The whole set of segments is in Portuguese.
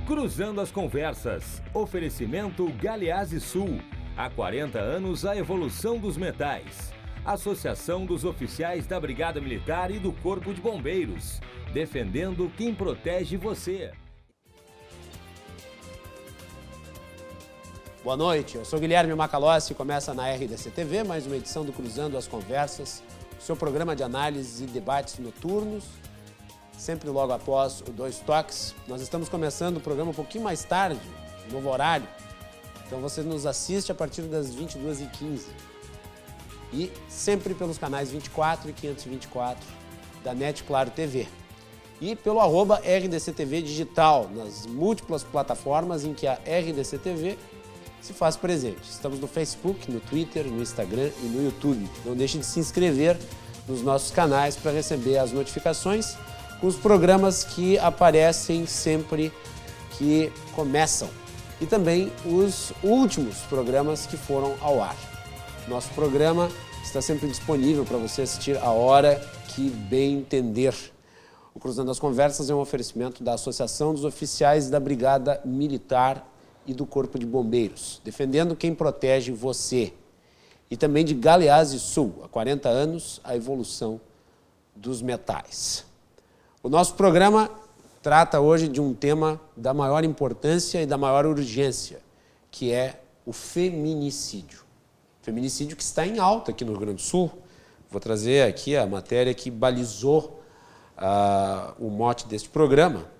Cruzando as Conversas. Oferecimento Galeazzi Sul. Há 40 anos, a evolução dos metais. Associação dos Oficiais da Brigada Militar e do Corpo de Bombeiros. Defendendo quem protege você. Boa noite, eu sou Guilherme Macalossi e começa na RDC TV mais uma edição do Cruzando as Conversas, seu programa de análises e debates noturnos, sempre logo após o Dois Toques. Nós estamos começando o programa um pouquinho mais tarde, novo horário, então você nos assiste a partir das 22h15 e sempre pelos canais 24 e 524 da NET Claro TV e pelo @RDC TV Digital, nas múltiplas plataformas em que a RDC TV se faz presente. Estamos no Facebook, no Twitter, no Instagram e no YouTube. Não deixe de se inscrever nos nossos canais para receber as notificações com os programas que aparecem sempre que começam. E também os últimos programas que foram ao ar. Nosso programa está sempre disponível para você assistir a hora que bem entender. O Cruzando as Conversas é um oferecimento da Associação dos Oficiais da Brigada Militar e do Corpo de Bombeiros, defendendo quem protege você. E também de Galeazzi Sul, há 40 anos, a evolução dos metais. O nosso programa trata hoje de um tema da maior importância e da maior urgência, que é o feminicídio. Feminicídio que está em alta aqui no Rio Grande do Sul. Vou trazer aqui a matéria que balizou o mote deste programa.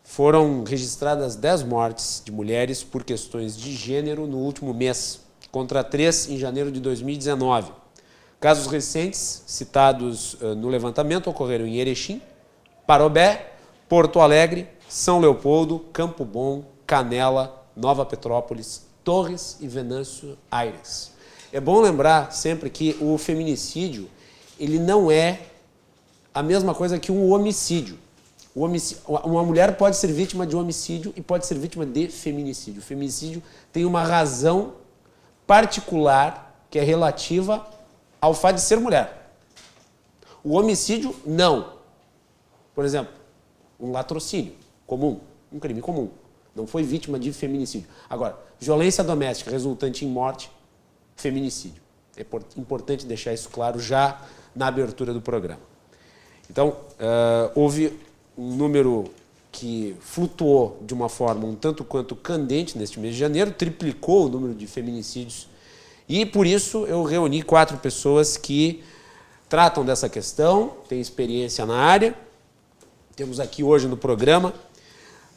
Foram registradas 10 mortes de mulheres por questões de gênero no último mês, contra 3 em janeiro de 2019. Casos recentes, citados no levantamento, ocorreram em Erechim, Parobé, Porto Alegre, São Leopoldo, Campo Bom, Canela, Nova Petrópolis, Torres e Venâncio Aires. É bom lembrar sempre que o feminicídio ele não é a mesma coisa que um homicídio. Uma mulher pode ser vítima de homicídio e pode ser vítima de feminicídio. O feminicídio tem uma razão particular que é relativa ao fato de ser mulher. O homicídio, não. Por exemplo, um latrocínio comum, um crime comum. Não foi vítima de feminicídio. Agora, violência doméstica resultante em morte, feminicídio. É importante deixar isso claro já na abertura do programa. Então, houve um número que flutuou de uma forma um tanto quanto candente neste mês de janeiro, triplicou o número de feminicídios e, por isso, eu reuni 4 pessoas que tratam dessa questão, têm experiência na área. Temos aqui hoje no programa.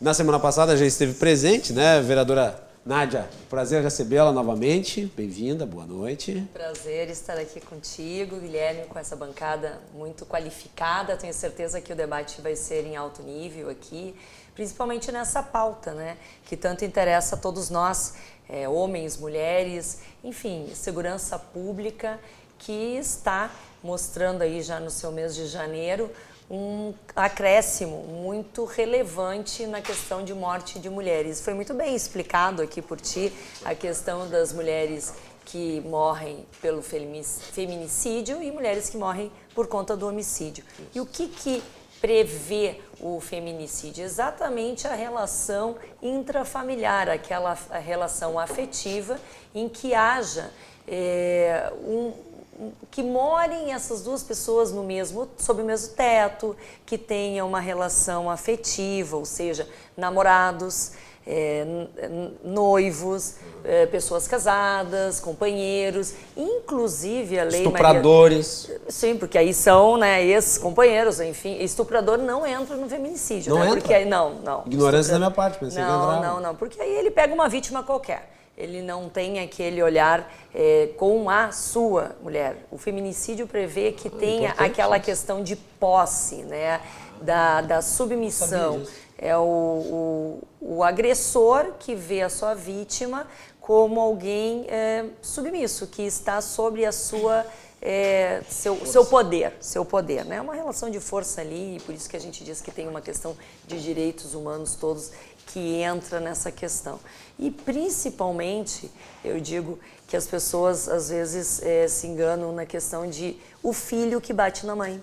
Na semana passada já esteve presente, né, vereadora Nádia? Prazer recebê-la novamente. Bem-vinda, boa noite. Prazer estar aqui contigo, Guilherme, com essa bancada muito qualificada. Tenho certeza que o debate vai ser em alto nível aqui, principalmente nessa pauta, né, que tanto interessa a todos nós, homens, mulheres, enfim, segurança pública, que está mostrando aí já no seu mês de janeiro um acréscimo muito relevante na questão de morte de mulheres. Foi muito bem explicado aqui por ti a questão das mulheres que morrem pelo feminicídio e mulheres que morrem por conta do homicídio. E o que prevê o feminicídio? Exatamente a relação intrafamiliar, aquela relação afetiva em que haja que morem essas duas pessoas sob o mesmo teto, que tenham uma relação afetiva, ou seja, namorados, noivos, pessoas casadas, companheiros, inclusive a lei... Estupradores. Sim, porque aí são, né, ex-companheiros, enfim, estuprador não entra no feminicídio. Não né? entra? Porque, não. Ignorância da minha parte, pensei que entrava. Não, porque aí ele pega uma vítima qualquer. Ele não tem aquele olhar com a sua mulher. O feminicídio prevê que tenha aquela questão de posse, né, da submissão. É o agressor que vê a sua vítima como alguém submisso, que está sobre a sua seu poder, né? É uma relação de força ali, e por isso que a gente diz que tem uma questão de direitos humanos todos que entra nessa questão. E principalmente, eu digo que as pessoas às vezes se enganam na questão de o filho que bate na mãe.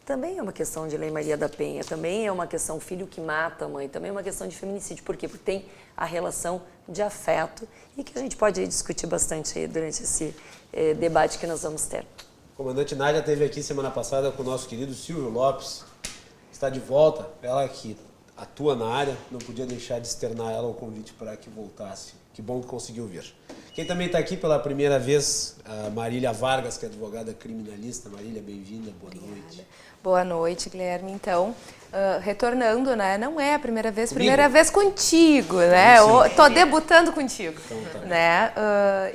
também é uma questão de Lei Maria da Penha, também é uma questão filho que mata a mãe, também é uma questão de feminicídio. Por quê? Porque tem a relação de afeto e que a gente pode discutir bastante aí durante esse debate que nós vamos ter. A comandante Nádia esteve aqui semana passada com o nosso querido Silvio Lopes, está de volta, ela que atua na área, não podia deixar de externar ela o convite para que voltasse. Que bom que conseguiu vir. Quem também está aqui pela primeira vez, a Marília Vargas, que é advogada criminalista. Marília, bem-vinda, boa noite. Boa noite, Guilherme. Então, retornando, né? Não é a primeira vez, Comigo? primeira vez contigo, né? Tô debutando contigo, Então, tá. né?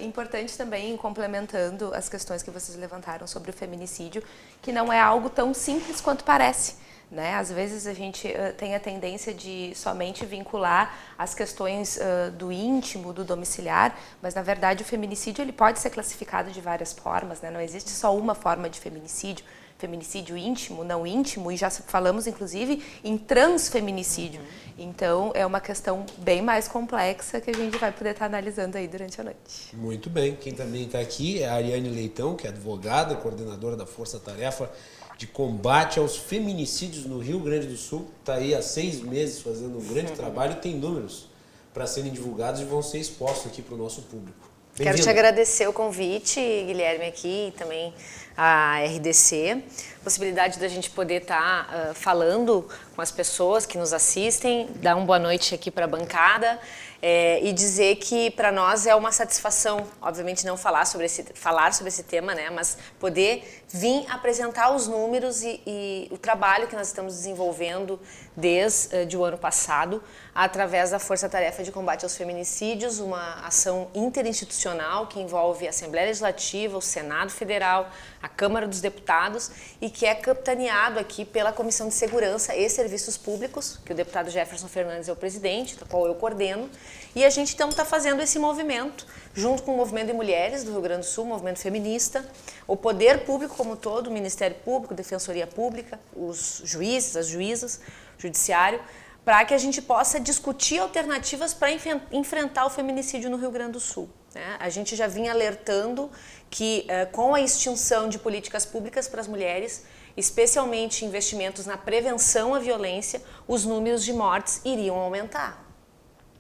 Importante também, complementando as questões que vocês levantaram sobre o feminicídio, que não é algo tão simples quanto parece. Né? Às vezes a gente tem a tendência de somente vincular as questões do íntimo, do domiciliar, mas na verdade o feminicídio ele pode ser classificado de várias formas, né? Não existe só uma forma de feminicídio. Feminicídio íntimo, não íntimo, e já falamos inclusive em transfeminicídio. Então é uma questão bem mais complexa que a gente vai poder estar analisando aí durante a noite. Muito bem. Quem também está aqui é a Ariane Leitão, que é advogada, coordenadora da Força Tarefa de Combate aos Feminicídios no Rio Grande do Sul. Está aí há 6 meses fazendo um grande trabalho e tem números para serem divulgados e vão ser expostos aqui para o nosso público. Quero te agradecer o convite, Guilherme, aqui e também a RDC. Possibilidade da gente poder estar falando com as pessoas que nos assistem, dar uma boa noite aqui para a bancada e dizer que para nós é uma satisfação, obviamente não falar sobre esse tema, né, mas poder vir apresentar os números e o trabalho que nós estamos desenvolvendo desde o ano passado, através da Força Tarefa de Combate aos Feminicídios, uma ação interinstitucional que envolve a Assembleia Legislativa, o Senado Federal, a Câmara dos Deputados e que é capitaneado aqui pela Comissão de Segurança e Serviços Públicos, que o deputado Jefferson Fernandes é o presidente, da qual eu coordeno, e a gente então está fazendo esse movimento, junto com o Movimento de Mulheres do Rio Grande do Sul, o movimento feminista, o poder público como todo, o Ministério Público, Defensoria Pública, os juízes, as juízas, o judiciário, para que a gente possa discutir alternativas para enfrentar o feminicídio no Rio Grande do Sul. Né? A gente já vinha alertando que com a extinção de políticas públicas para as mulheres, especialmente investimentos na prevenção à violência, os números de mortes iriam aumentar.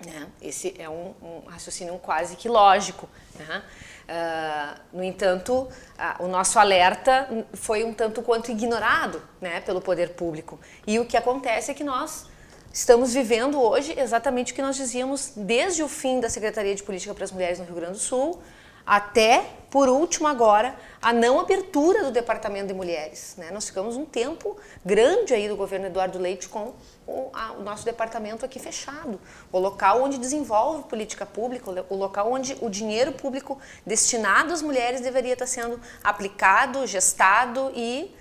Né? Esse é um raciocínio quase que lógico. Né? No entanto, o nosso alerta foi um tanto quanto ignorado, né, pelo poder público. E o que acontece é que nós estamos vivendo hoje exatamente o que nós dizíamos desde o fim da Secretaria de Política para as Mulheres no Rio Grande do Sul, até, por último agora, a não abertura do Departamento de Mulheres. Né? Nós ficamos um tempo grande aí do governo Eduardo Leite com o nosso departamento aqui fechado. O local onde desenvolve política pública, o local onde o dinheiro público destinado às mulheres deveria estar sendo aplicado, gestado e,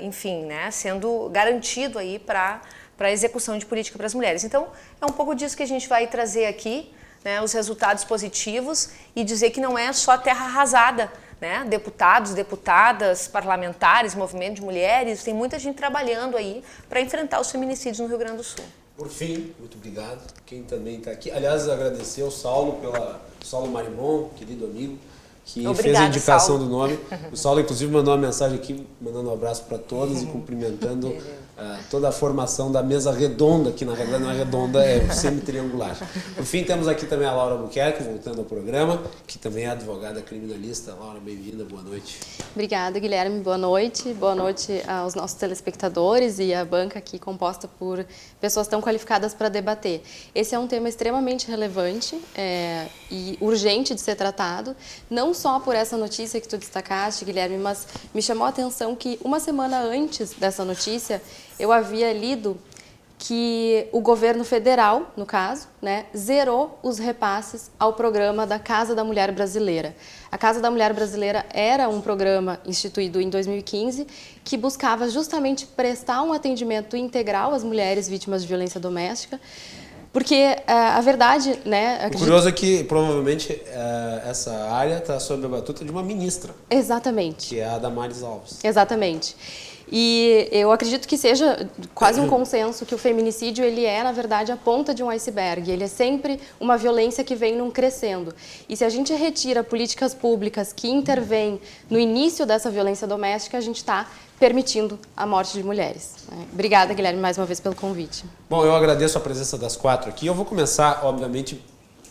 enfim, né, sendo garantido aí para a execução de política para as mulheres. Então, é um pouco disso que a gente vai trazer aqui, né, os resultados positivos e dizer que não é só terra arrasada, né? Deputados, deputadas, parlamentares, movimento de mulheres, tem muita gente trabalhando aí para enfrentar os feminicídios no Rio Grande do Sul. Por fim, muito obrigado. Quem também está aqui, aliás, agradecer ao Saulo, Saulo Marimon, querido amigo, que fez a indicação do nome. O Saulo, inclusive, mandou uma mensagem aqui, mandando um abraço para todos e cumprimentando toda a formação da mesa redonda, que na realidade não é redonda, é semi-triangular. Por fim, temos aqui também a Laura Buquerque, voltando ao programa, que também é advogada criminalista. Laura, bem-vinda, boa noite. Obrigada, Guilherme, boa noite. Boa noite aos nossos telespectadores e à banca aqui composta por pessoas tão qualificadas para debater. Esse é um tema extremamente relevante e urgente de ser tratado, não só por essa notícia que tu destacaste, Guilherme, mas me chamou a atenção que uma semana antes dessa notícia, eu havia lido que o governo federal, no caso, né, zerou os repasses ao programa da Casa da Mulher Brasileira. A Casa da Mulher Brasileira era um programa instituído em 2015 que buscava justamente prestar um atendimento integral às mulheres vítimas de violência doméstica, porque a verdade, né... O curioso é que, provavelmente, essa área está sob a batuta de uma ministra. Exatamente. Que é a Damares Alves. Exatamente. E eu acredito que seja quase um consenso que o feminicídio ele é, na verdade, a ponta de um iceberg. Ele é sempre uma violência que vem num crescendo. E se a gente retira políticas públicas que intervêm no início dessa violência doméstica, a gente está permitindo a morte de mulheres. Obrigada, Guilherme, mais uma vez pelo convite. Bom, eu agradeço a presença das 4 aqui. Eu vou começar, obviamente,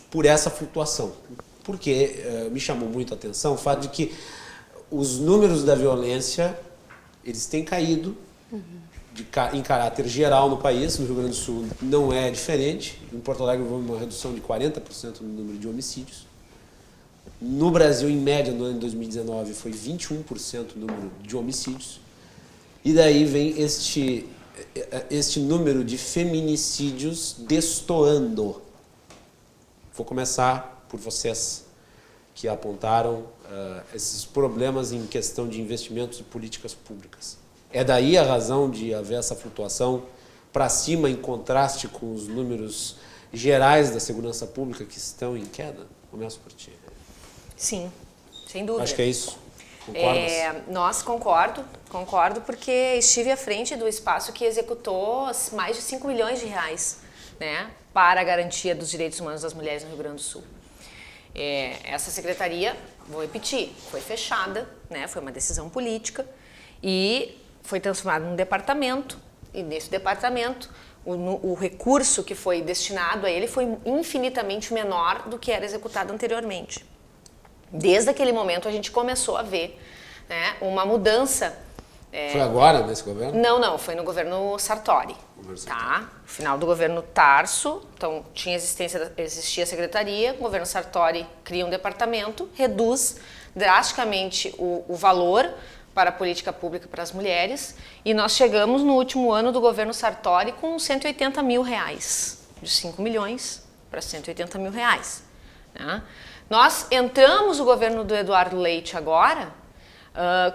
por essa flutuação. Porque me chamou muito a atenção o fato de que os números da violência, eles têm caído em caráter geral no país. No Rio Grande do Sul não é diferente. Em Porto Alegre houve uma redução de 40% no número de homicídios. No Brasil, em média, no ano de 2019, foi 21% o número de homicídios. E daí vem este número de feminicídios destoando. Vou começar por vocês que apontaram esses problemas em questão de investimentos e políticas públicas. É daí a razão de haver essa flutuação para cima em contraste com os números gerais da segurança pública que estão em queda? Começo por ti. Sim, sem dúvida. Acho que é isso. Concordas? Concordo porque estive à frente do espaço que executou mais de 5 milhões de reais, né, para a garantia dos direitos humanos das mulheres no Rio Grande do Sul. Essa secretaria, vou repetir, foi fechada, né, foi uma decisão política e foi transformada num departamento, e nesse departamento o recurso que foi destinado a ele foi infinitamente menor do que era executado anteriormente. Desde aquele momento a gente começou a ver, né, uma mudança. Foi agora nesse governo? Não, foi no governo Sartori. Tá? No final do governo Tarso, então existia a secretaria, o governo Sartori cria um departamento, reduz drasticamente o valor para a política pública para as mulheres e nós chegamos no último ano do governo Sartori com 180 mil reais, de 5 milhões para 180 mil reais. Né? Nós entramos no governo do Eduardo Leite agora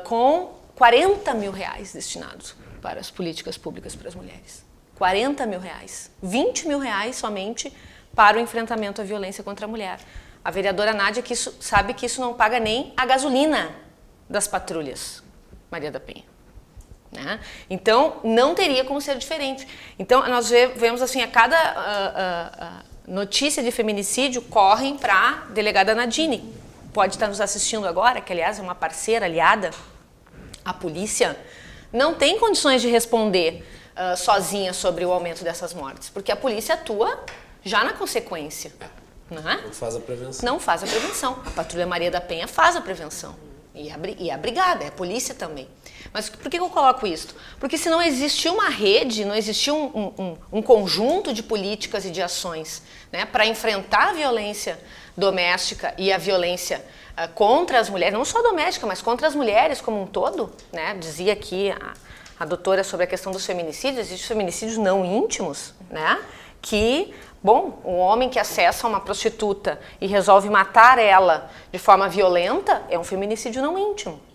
com 40 mil reais destinados para as políticas públicas para as mulheres. 40 mil reais. 20 mil reais somente para o enfrentamento à violência contra a mulher. A vereadora Nádia sabe que isso não paga nem a gasolina das patrulhas, Maria da Penha. Né? Então, não teria como ser diferente. Então, nós vemos assim, a cada notícia de feminicídio correm para a delegada Nadine. Pode estar nos assistindo agora, que aliás é uma parceira aliada. A polícia não tem condições de responder sozinha sobre o aumento dessas mortes, porque a polícia atua já na consequência. Não faz a prevenção. Não faz a prevenção. A Patrulha Maria da Penha faz a prevenção. E a brigada, é a polícia também. Mas por que eu coloco isso? Porque se não existir uma rede, não existir um conjunto de políticas e de ações, né, para enfrentar a violência doméstica e a violência contra as mulheres, não só doméstica, mas contra as mulheres como um todo, né? Dizia aqui a doutora sobre a questão dos feminicídios, existem feminicídios não íntimos, né? Que, bom, um homem que acessa uma prostituta e resolve matar ela de forma violenta é um feminicídio não íntimo.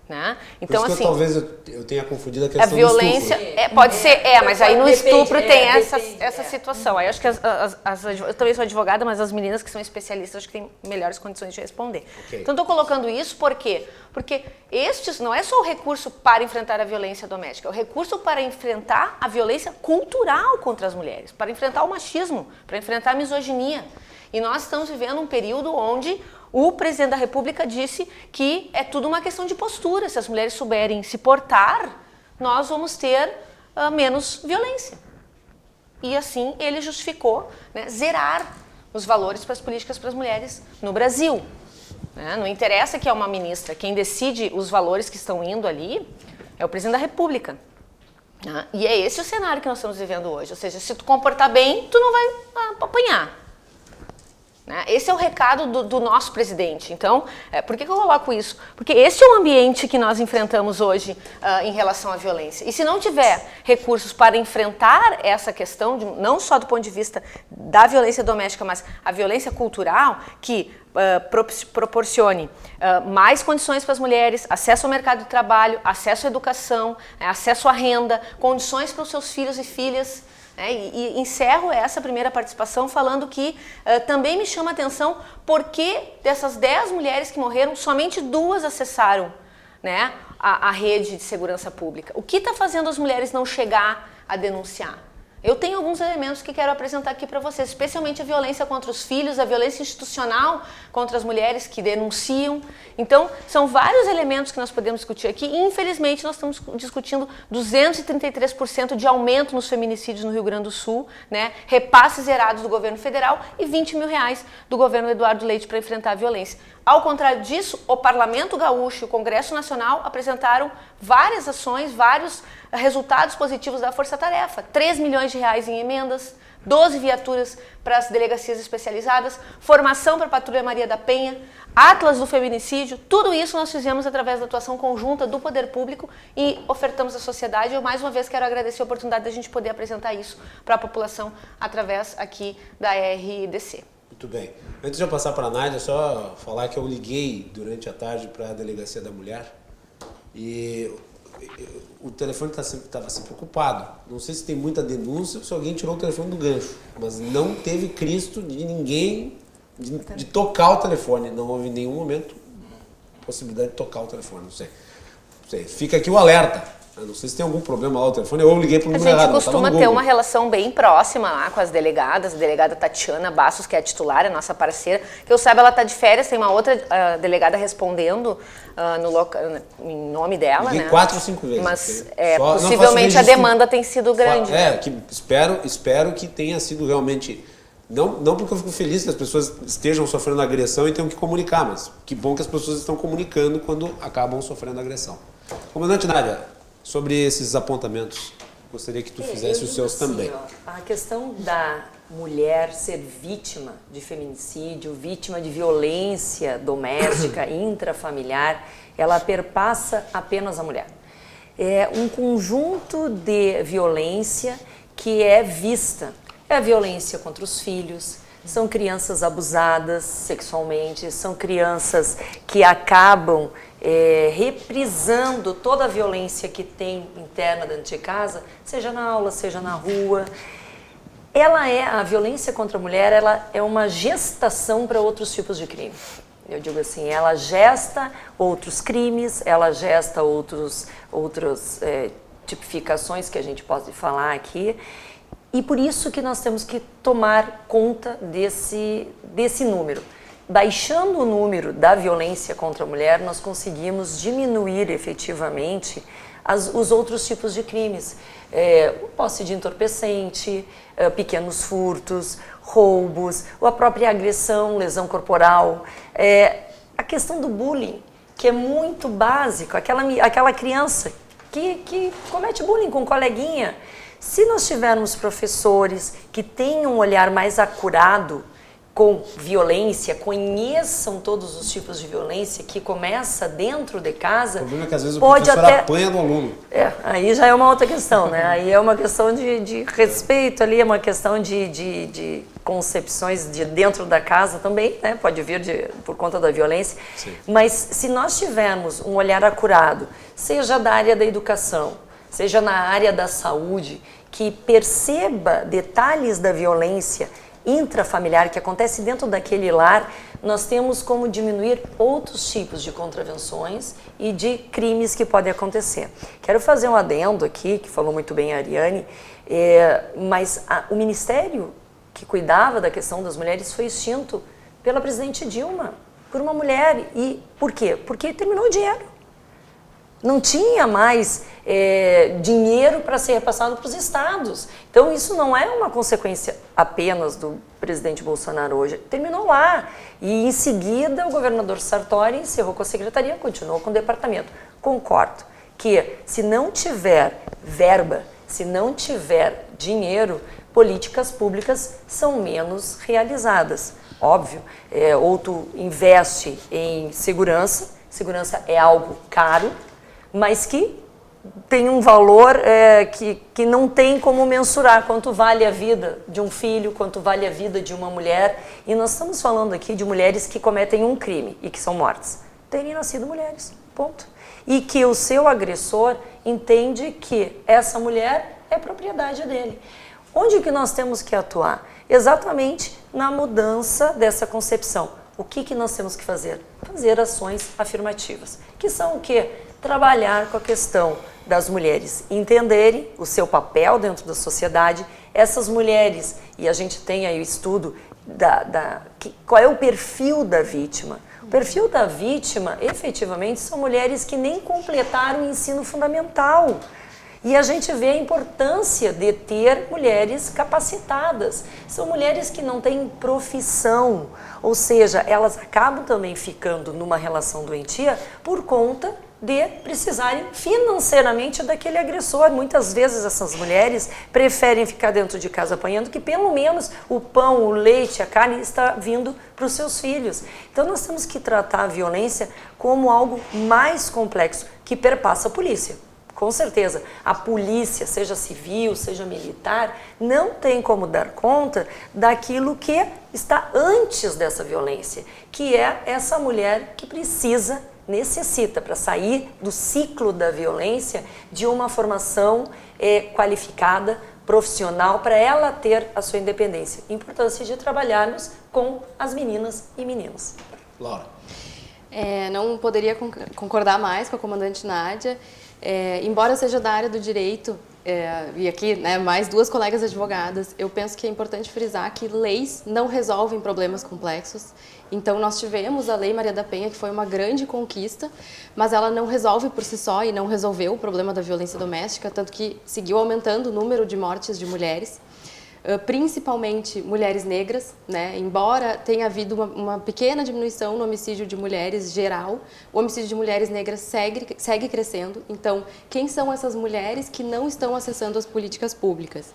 Né? Então, por isso que assim, talvez eu tenha confundido a questão a violência do estupro. pode ser, mas aí no estupro tem essa é. situação. Aí acho que eu também sou advogada, mas as meninas que são especialistas acho que têm melhores condições de responder. Okay. Então, estou colocando isso por quê? Porque estes não é só o recurso para enfrentar a violência doméstica, é o recurso para enfrentar a violência cultural contra as mulheres, para enfrentar o machismo, para enfrentar a misoginia. E nós estamos vivendo um período onde o presidente da República disse que é tudo uma questão de postura. Se as mulheres souberem se portar, nós vamos ter menos violência. E assim ele justificou, né, zerar os valores para as políticas para as mulheres no Brasil. Né? Não interessa que é uma ministra, quem decide os valores que estão indo ali é o presidente da República. Né? E é esse o cenário que nós estamos vivendo hoje. Ou seja, se tu comportar bem, tu não vai apanhar. Esse é o recado do nosso presidente. Então, por que eu coloco isso? Porque esse é o ambiente que nós enfrentamos hoje em relação à violência. E se não tiver recursos para enfrentar essa questão, não só do ponto de vista da violência doméstica, mas a violência cultural, que proporcione mais condições para as mulheres, acesso ao mercado de trabalho, acesso à educação, acesso à renda, condições para os seus filhos e filhas. E encerro essa primeira participação falando que também me chama a atenção porque dessas 10 mulheres que morreram, somente 2 acessaram, né, a rede de segurança pública? O que está fazendo as mulheres não chegar a denunciar? Eu tenho alguns elementos que quero apresentar aqui para vocês, especialmente a violência contra os filhos, a violência institucional contra as mulheres que denunciam. Então, são vários elementos que nós podemos discutir aqui. E, infelizmente, nós estamos discutindo 233% de aumento nos feminicídios no Rio Grande do Sul, né? Repasses zerados do governo federal e R$20 mil do governo Eduardo Leite para enfrentar a violência. Ao contrário disso, o Parlamento Gaúcho e o Congresso Nacional apresentaram várias ações, vários resultados positivos da Força-Tarefa. R$3 milhões em emendas, 12 viaturas para as delegacias especializadas, formação para a Patrulha Maria da Penha, Atlas do Feminicídio, tudo isso nós fizemos através da atuação conjunta do poder público e ofertamos à sociedade. Eu mais uma vez quero agradecer a oportunidade de a gente poder apresentar isso para a população através aqui da RDC. Muito bem. Antes de eu passar para a Nádia, só falar que eu liguei durante a tarde para a Delegacia da Mulher e o telefone estava sempre ocupado. Não sei se tem muita denúncia ou se alguém tirou o telefone do gancho, mas não teve Cristo de ninguém de tocar o telefone. Não houve em nenhum momento possibilidade de tocar o telefone. Não sei. Fica aqui o alerta. Eu não sei se tem algum problema lá o telefone, eu liguei para o número errado. A gente costuma ter uma relação bem próxima lá com as delegadas, a delegada Tatiana Bastos, que é a titular, é a nossa parceira, que eu saiba ela está de férias, tem uma outra delegada respondendo em nome dela, liguei né? 4 ou 5 vezes. Mas possivelmente a demanda tem sido grande. Espero que tenha sido realmente... Não porque eu fico feliz que as pessoas estejam sofrendo agressão e tenham que comunicar, mas que bom que as pessoas estão comunicando quando acabam sofrendo agressão. Comandante Nádia, sobre esses apontamentos, gostaria que tu fizesse os seus assim, também. A questão da mulher ser vítima de feminicídio, vítima de violência doméstica, intrafamiliar, ela perpassa apenas a mulher. É um conjunto de violência que é vista. É a violência contra os filhos, são crianças abusadas sexualmente, são crianças que acabam reprisando toda a violência que tem interna dentro de casa, seja na aula, seja na rua. A violência contra a mulher, ela é uma gestação para outros tipos de crime. Eu digo assim, ela gesta outros crimes, ela gesta outras tipificações que a gente pode falar aqui. E por isso que nós temos que tomar conta desse número. Baixando o número da violência contra a mulher, nós conseguimos diminuir efetivamente os outros tipos de crimes. Posse de entorpecente, pequenos furtos, roubos, ou a própria agressão, lesão corporal. A questão do bullying, que é muito básico, aquela criança que comete bullying com um coleguinha. Se nós tivermos professores que tenham um olhar mais acurado com violência, conheçam todos os tipos de violência que começa dentro de casa... O problema é que às vezes o professor apanha do aluno. Aí já é uma outra questão, né? Aí é uma questão de respeito ali, é uma questão de concepções de dentro da casa também, né? Pode vir por conta da violência. Sim. Mas se nós tivermos um olhar acurado, seja da área da educação, seja na área da saúde, que perceba detalhes da violência intrafamiliar que acontece dentro daquele lar, nós temos como diminuir outros tipos de contravenções e de crimes que podem acontecer. Quero fazer um adendo aqui, que falou muito bem a Ariane, mas o ministério que cuidava da questão das mulheres foi extinto pela presidente Dilma, por uma mulher. E por quê? Porque terminou o dinheiro. Não tinha mais dinheiro para ser repassado para os estados. Então, isso não é uma consequência apenas do presidente Bolsonaro hoje. Terminou lá. E, em seguida, o governador Sartori encerrou com a secretaria, continuou com o departamento. Concordo que, se não tiver verba, se não tiver dinheiro, políticas públicas são menos realizadas. Óbvio, ou tu investe em segurança é algo caro, mas que tem um valor que não tem como mensurar quanto vale a vida de um filho, quanto vale a vida de uma mulher. E nós estamos falando aqui de mulheres que cometem um crime e que são mortas. Terem nascido mulheres, ponto. E que o seu agressor entende que essa mulher é propriedade dele. Onde que nós temos que atuar? Exatamente na mudança dessa concepção. O que nós temos que fazer? Fazer ações afirmativas, que são o quê? trabalhar com a questão das mulheres entenderem o seu papel dentro da sociedade, essas mulheres, e a gente tem aí o estudo qual é o perfil da vítima. O perfil da vítima, efetivamente, são mulheres que nem completaram o ensino fundamental. E a gente vê a importância de ter mulheres capacitadas. São mulheres que não têm profissão, ou seja, elas acabam também ficando numa relação doentia por conta de precisarem financeiramente daquele agressor. Muitas vezes essas mulheres preferem ficar dentro de casa apanhando, que pelo menos o pão, o leite, a carne está vindo para os seus filhos. Então nós temos que tratar a violência como algo mais complexo, que perpassa a polícia. Com certeza, a polícia, seja civil, seja militar, não tem como dar conta daquilo que está antes dessa violência, que é essa mulher que necessita, para sair do ciclo da violência, de uma formação qualificada, profissional, para ela ter a sua independência. Importância de trabalharmos com as meninas e meninos. Laura. Não poderia concordar mais com a comandante Nádia. Embora eu seja da área do direito, e aqui mais duas colegas advogadas, eu penso que é importante frisar que leis não resolvem problemas complexos. Então nós tivemos a Lei Maria da Penha, que foi uma grande conquista, mas ela não resolve por si só e não resolveu o problema da violência doméstica, tanto que seguiu aumentando o número de mortes de mulheres, principalmente mulheres negras, Embora tenha havido uma pequena diminuição no homicídio de mulheres geral, o homicídio de mulheres negras segue crescendo. Então, quem são essas mulheres que não estão acessando as políticas públicas?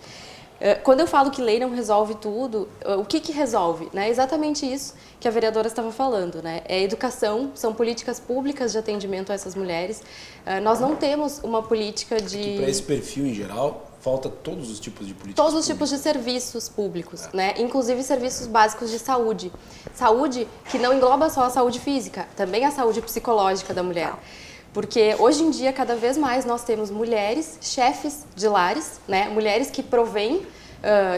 Quando eu falo que lei não resolve tudo, o que resolve? É exatamente isso que a vereadora estava falando. É educação, são políticas públicas de atendimento a essas mulheres. Nós não temos uma política de... Para esse perfil em geral, falta todos os tipos de políticas Todos os tipos de serviços públicos, Inclusive serviços básicos de saúde. Saúde que não engloba só a saúde física, também a saúde psicológica da mulher. Porque hoje em dia, cada vez mais, nós temos mulheres chefes de lares, Mulheres que provêm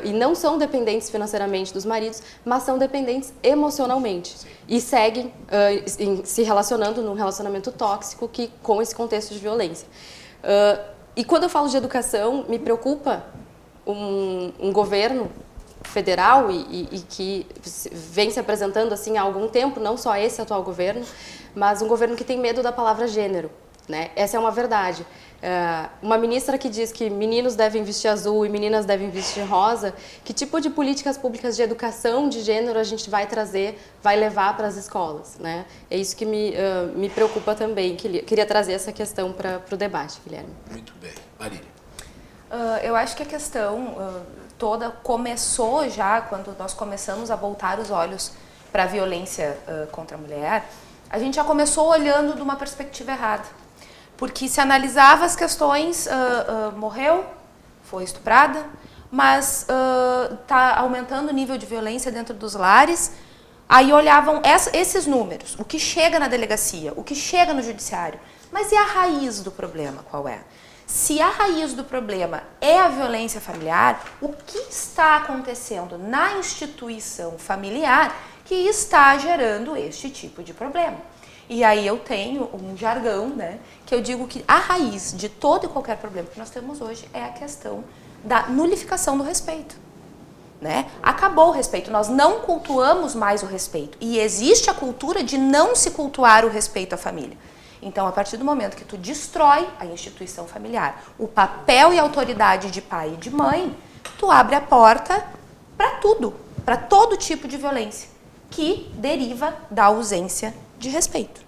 e não são dependentes financeiramente dos maridos, mas são dependentes emocionalmente. Sim. E seguem se relacionando num relacionamento tóxico com esse contexto de violência. E quando eu falo de educação, me preocupa um governo federal e que vem se apresentando assim há algum tempo, não só esse atual governo, mas um governo que tem medo da palavra gênero, Essa é uma verdade. Uma ministra que diz que meninos devem vestir azul e meninas devem vestir rosa, que tipo de políticas públicas de educação de gênero a gente vai trazer, vai levar para as escolas, É isso que me preocupa também. Queria trazer essa questão para o debate, Guilherme. Muito bem. Marília. Eu acho que a questão toda começou já quando nós começamos a voltar os olhos para a violência contra a mulher. A gente já começou olhando de uma perspectiva errada. Porque se analisava as questões, morreu, foi estuprada, mas está aumentando o nível de violência dentro dos lares. Aí olhavam esses números, o que chega na delegacia, o que chega no judiciário. Mas e a raiz do problema, qual é? Se a raiz do problema é a violência familiar, o que está acontecendo na instituição familiar que está gerando este tipo de problema? E aí eu tenho um jargão, que eu digo que a raiz de todo e qualquer problema que nós temos hoje é a questão da nulificação do respeito. Acabou o respeito, nós não cultuamos mais o respeito. E existe a cultura de não se cultuar o respeito à família. Então, a partir do momento que tu destrói a instituição familiar, o papel e a autoridade de pai e de mãe, tu abre a porta para tudo, para todo tipo de violência, que deriva da ausência de respeito.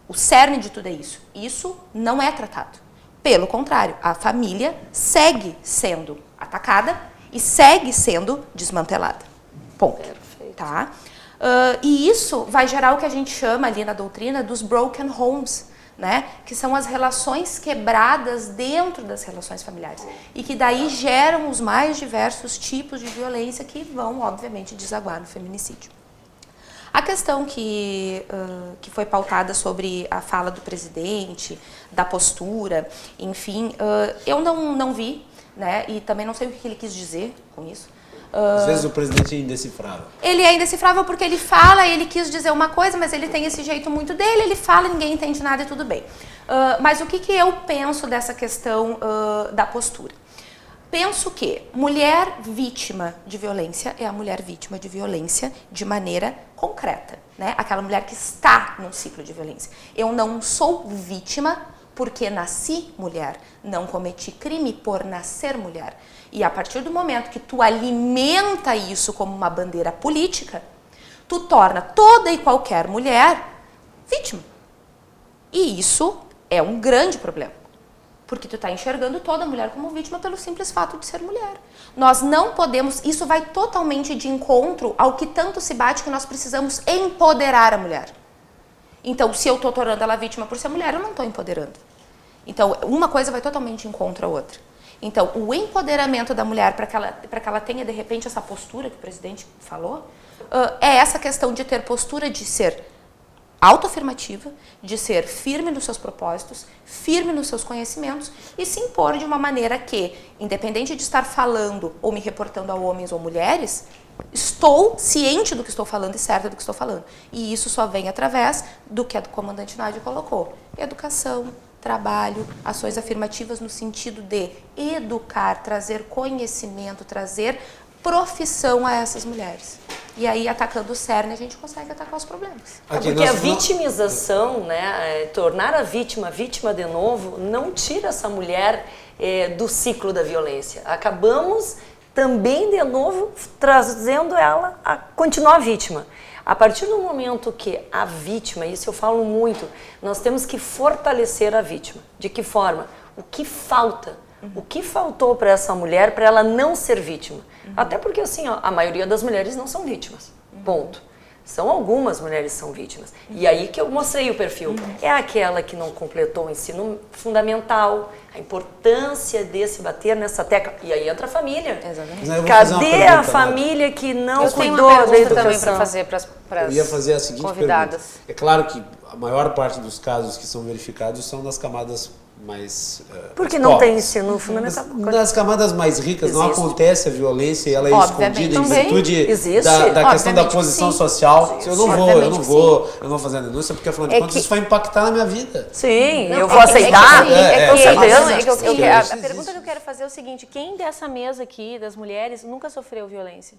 O cerne de tudo é isso. Isso não é tratado. Pelo contrário, a família segue sendo atacada e segue sendo desmantelada. Ponto. Perfeito. Tá? E isso vai gerar o que a gente chama ali na doutrina dos broken homes, que são as relações quebradas dentro das relações familiares e que daí geram os mais diversos tipos de violência que vão, obviamente, desaguar no feminicídio. A questão que foi pautada sobre a fala do presidente, da postura, enfim, eu não vi, e também não sei o que ele quis dizer com isso, Às vezes o presidente é indecifrável. Ele é indecifrável porque ele fala, ele quis dizer uma coisa, mas ele tem esse jeito muito dele, ele fala, ninguém entende nada e tudo bem. Mas o que eu penso dessa questão da postura? Penso que mulher vítima de violência é a mulher vítima de violência de maneira concreta, né? Aquela mulher que está num ciclo de violência. Eu não sou vítima porque nasci mulher, não cometi crime por nascer mulher. E a partir do momento que tu alimenta isso como uma bandeira política, tu torna toda e qualquer mulher vítima. E isso é um grande problema. Porque tu está enxergando toda mulher como vítima pelo simples fato de ser mulher. Nós não podemos, isso vai totalmente de encontro ao que tanto se bate que nós precisamos empoderar a mulher. Então, se eu estou tornando ela vítima por ser mulher, eu não estou empoderando. Então, uma coisa vai totalmente em contra a outra. Então, o empoderamento da mulher para que ela tenha, de repente, essa postura que o presidente falou, é essa questão de ter postura de ser autoafirmativa, de ser firme nos seus propósitos, firme nos seus conhecimentos e se impor de uma maneira que, independente de estar falando ou me reportando a homens ou mulheres, estou ciente do que estou falando e certa do que estou falando. E isso só vem através do que a comandante Nádia colocou. Educação, trabalho, ações afirmativas no sentido de educar, trazer conhecimento, trazer profissão a essas mulheres. E aí, atacando o cerne, a gente consegue atacar os problemas. Porque a vitimização, né, tornar a vítima de novo, não tira essa mulher do ciclo da violência. Acabamos também, de novo, trazendo ela a continuar vítima. A partir do momento que a vítima, isso eu falo muito, nós temos que fortalecer a vítima. De que forma? O que falta? O que faltou para essa mulher para ela não ser vítima? Até porque, assim, ó, a maioria das mulheres não são vítimas. Ponto. São algumas mulheres que são vítimas. E aí que eu mostrei o perfil. É aquela que não completou o ensino fundamental, a importância de se bater nessa tecla. E aí entra a família. Exatamente. Cadê a família que não cuidou da educação? Também para fazer para Eu ia fazer a seguinte convidadas. pergunta. É claro que a maior parte dos casos que são verificados são das camadas mais porque mais não pobres. tem ensino fundamental. Nas camadas mais ricas não acontece a violência e ela é Obviamente. escondida em Também virtude existe. da questão da posição sim. social. Eu não vou fazer a denúncia porque afinal de contas que- isso vai impactar na minha vida. Sim, eu vou aceitar. com certeza. A pergunta que eu quero fazer é o seguinte: quem dessa mesa aqui, das mulheres, nunca sofreu violência?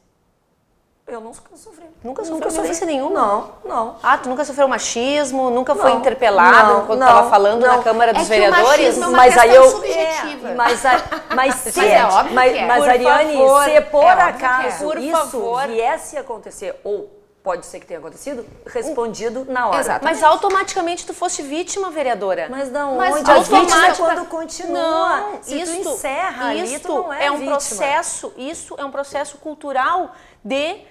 Eu nunca sofri. Nunca sofreu violência nenhuma? Não. Ah, tu nunca sofreu machismo? Nunca foi Não, interpelado não, quando não, estava falando não. na Câmara dos É que o Vereadores? machismo é uma Mas aí questão eu subjetiva. mas é óbvio que é. mas Por Ariane, favor, se por é óbvio acaso que é. Por isso favor. viesse a acontecer ou pode ser que tenha acontecido, respondido na hora. Exatamente. Mas automaticamente tu fosse vítima, vereadora. Mas da onde? Mas A vítima automática- quando continua. Não, Se tu encerra ali, tu não é um vítima. processo, isso é um processo cultural de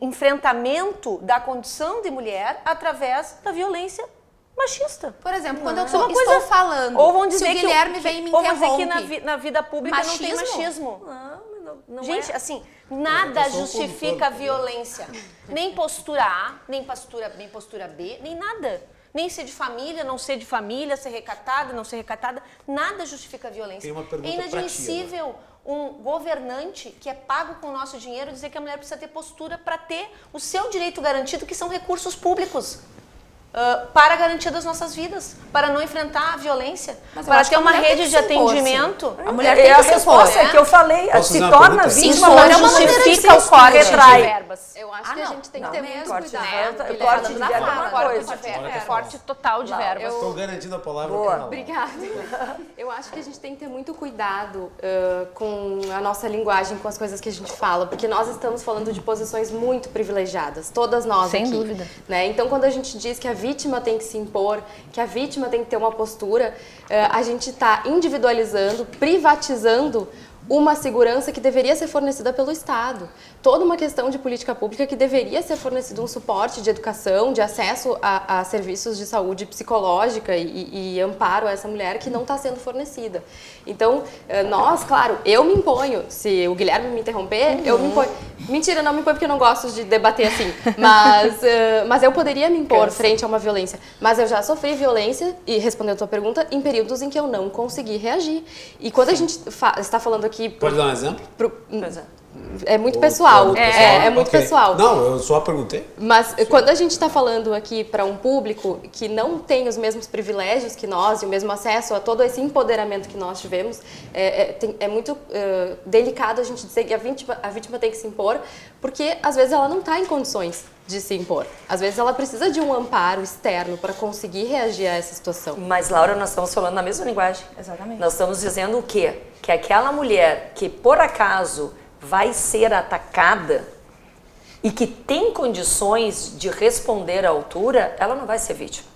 enfrentamento da condição de mulher através da violência machista. Por exemplo, quando eu Isso é uma estou coisa- falando, Ou vão dizer se o que Guilherme vem e me ou vão dizer interrompe, que na vida pública não tem machismo. Não Gente, é. assim, nada sou um justifica a condutor, violência. Nem postura A, nem postura B, nem nada. Nem ser de família, não ser de família, ser recatada, não ser recatada. Nada justifica a violência. Tem uma pergunta É pra ti, inadmissível um governante que é pago com o nosso dinheiro dizer que a mulher precisa ter postura para ter o seu direito garantido, que são recursos públicos. Para a garantia das nossas vidas, para não enfrentar a violência, Mas eu para acho ter que a uma mulher tem rede que de se impor, sim. atendimento. A mulher É tem a que se impor, resposta né? que eu falei. Posso Se fazer uma torna pergunta? vítima, Sim, mas é uma maneira de justifica se o corte de retrai. verbas. Eu acho que a gente tem que não, ter nem muito corte de cuidado. verba, Guilherme, corte de falando verba da é uma fala, coisa. corte de verba. Corte total de verbas. Estou garantindo a palavra. Boa. para ela. Obrigada. Eu acho que a gente tem que ter muito cuidado com a nossa linguagem, com as coisas que a gente fala, porque nós estamos falando de posições muito privilegiadas, todas nós Sem aqui. dúvida. Né? Então, quando a gente diz que a vítima tem que se impor, que a vítima tem que ter uma postura, a gente está individualizando, privatizando uma segurança que deveria ser fornecida pelo Estado. Toda uma questão de política pública que deveria ser fornecido um suporte de educação, de acesso a serviços de saúde psicológica e amparo a essa mulher que não está sendo fornecida. Então, nós, claro, eu me imponho. Se o Guilherme me interromper, eu me imponho. Mentira, não me imponho porque eu não gosto de debater assim. Mas eu poderia me impor frente a uma violência. Mas eu já sofri violência, e respondendo a tua pergunta, em períodos em que eu não consegui reagir. E quando a gente está falando aqui... Pode dar um exemplo? É muito pessoal, é muito Ok. pessoal. Não, eu só perguntei. Mas quando a gente está falando aqui para um público que não tem os mesmos privilégios que nós e o mesmo acesso a todo esse empoderamento que nós tivemos, é muito delicado a gente dizer que a vítima tem que se impor, porque às vezes ela não está em condições de se impor. Às vezes ela precisa de um amparo externo para conseguir reagir a essa situação. Mas, Laura, nós estamos falando na mesma linguagem. Exatamente. Nós estamos dizendo o quê? Que aquela mulher que, por acaso, vai ser atacada e que tem condições de responder à altura, ela não vai ser vítima.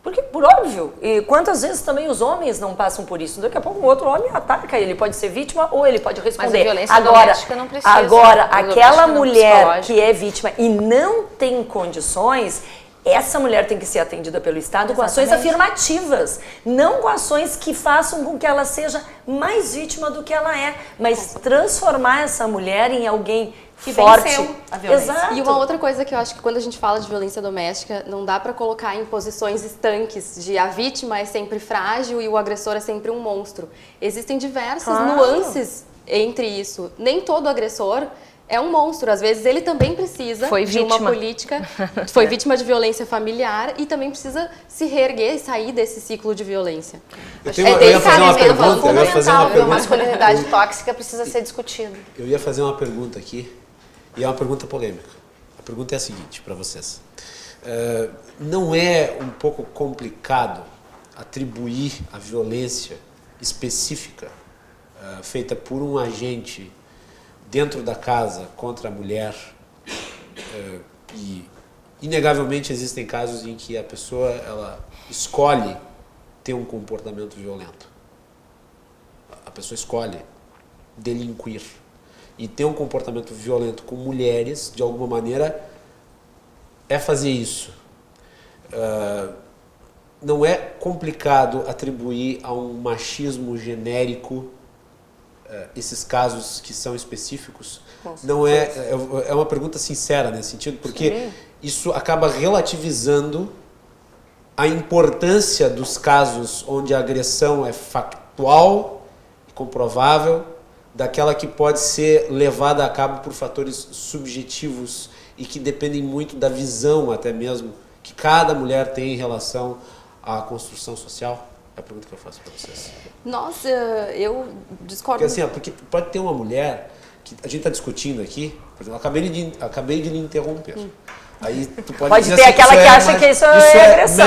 Porque, por óbvio, e quantas vezes também os homens não passam por isso? Daqui a pouco um outro homem ataca, ele pode ser vítima ou ele pode responder. Mas a violência doméstica não precisa. Agora, A aquela violência mulher psicológica. que é vítima e não tem condições, essa mulher tem que ser atendida pelo Estado com ações afirmativas, não com ações que façam com que ela seja mais vítima do que ela é, mas transformar essa mulher em alguém Que forte. venceu a violência. Exato. E uma outra coisa que eu acho que quando a gente fala de violência doméstica, não dá para colocar em posições estanques de a vítima é sempre frágil e o agressor é sempre um monstro. Existem diversas nuances entre isso. Nem todo agressor é um monstro. Às vezes ele também precisa de uma política, foi vítima de violência familiar e também precisa se reerguer e sair desse ciclo de violência. Eu ia fazer uma Fundamental, viu? pergunta. Masculinidade tóxica precisa ser discutida. Eu ia fazer uma pergunta aqui, e é uma pergunta polêmica. A pergunta é a seguinte para vocês. Não é um pouco complicado atribuir a violência específica feita por um agente dentro da casa contra a mulher, e inegavelmente existem casos em que a pessoa ela escolhe ter um comportamento violento. A pessoa escolhe delinquir e ter um comportamento violento com mulheres, de alguma maneira, é fazer isso. Não é complicado atribuir a um machismo genérico esses casos que são específicos. Não é uma pergunta sincera nesse sentido, porque isso acaba relativizando a importância dos casos onde a agressão é factual e comprovável, daquela que pode ser levada a cabo por fatores subjetivos e que dependem muito da visão até mesmo que cada mulher tem em relação à construção social. É a pergunta que eu faço para vocês. Nossa, eu discordo. Porque assim, porque pode ter uma mulher que a gente está discutindo aqui, por exemplo, acabei de lhe interromper. Aí tu pode dizer ter assim, aquela que acha que isso é agressão.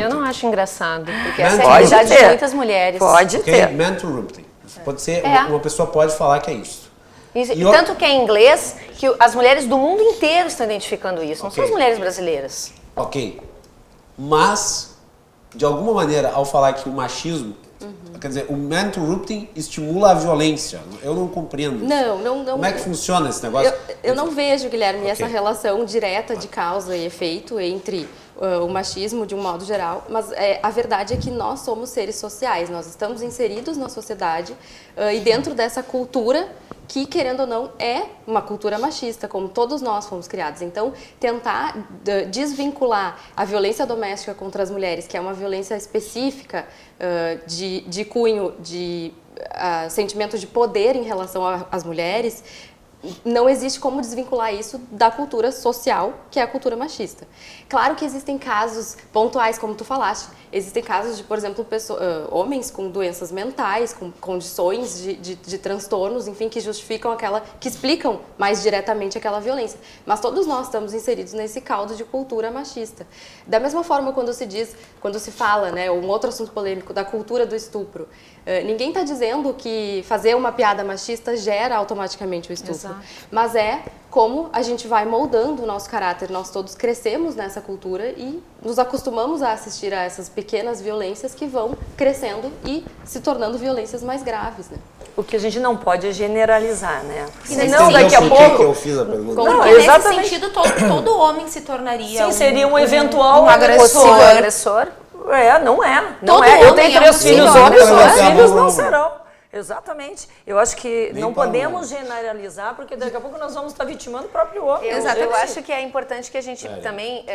Eu não acho engraçado, porque Man essa é a to realidade de ter. muitas mulheres. Pode ter. Man-to-rupting. Pode ser, É. uma pessoa pode falar que é isso. E tanto que é em inglês que as mulheres do mundo inteiro estão identificando isso, não são as mulheres brasileiras. Ok. Mas, de alguma maneira, ao falar que o machismo, quer dizer, o man-to-rupting estimula a violência. Eu não compreendo isso. Não. Como é que funciona esse negócio? Eu não vejo, Guilherme, essa Ok. relação direta de causa e efeito entre o machismo de um modo geral, mas a verdade é que nós somos seres sociais, nós estamos inseridos na sociedade e dentro dessa cultura que, querendo ou não, é uma cultura machista, como todos nós fomos criados. Então, tentar desvincular a violência doméstica contra as mulheres, que é uma violência específica de cunho, de sentimento de poder em relação às mulheres, não existe como desvincular isso da cultura social, que é a cultura machista. Claro que existem casos pontuais, como tu falaste. Existem casos de, por exemplo, homens com doenças mentais, com condições de transtornos, enfim, que justificam que explicam mais diretamente aquela violência. Mas todos nós estamos inseridos nesse caldo de cultura machista. Da mesma forma, quando se fala, né, um outro assunto polêmico, da cultura do estupro, ninguém está dizendo que fazer uma piada machista gera automaticamente o estupro. Exato. Mas é como a gente vai moldando o nosso caráter. Nós todos crescemos nessa cultura e nos acostumamos a assistir a essas pequenas violências que vão crescendo e se tornando violências mais graves, né? O que a gente não pode é generalizar, né? Senão daqui a pouco que eu fiz a pergunta. Não, Nesse exatamente. sentido, todo homem se tornaria Seria um eventual Possível agressor. Não é. Todo Eu homem tenho é 3 filhos possível homens, agressor. meus filhos não Vamos. serão. Exatamente. Eu acho que Nem não para podemos generalizar, porque daqui a pouco nós vamos estar vitimando o próprio homem. Eu acho que é importante que a gente também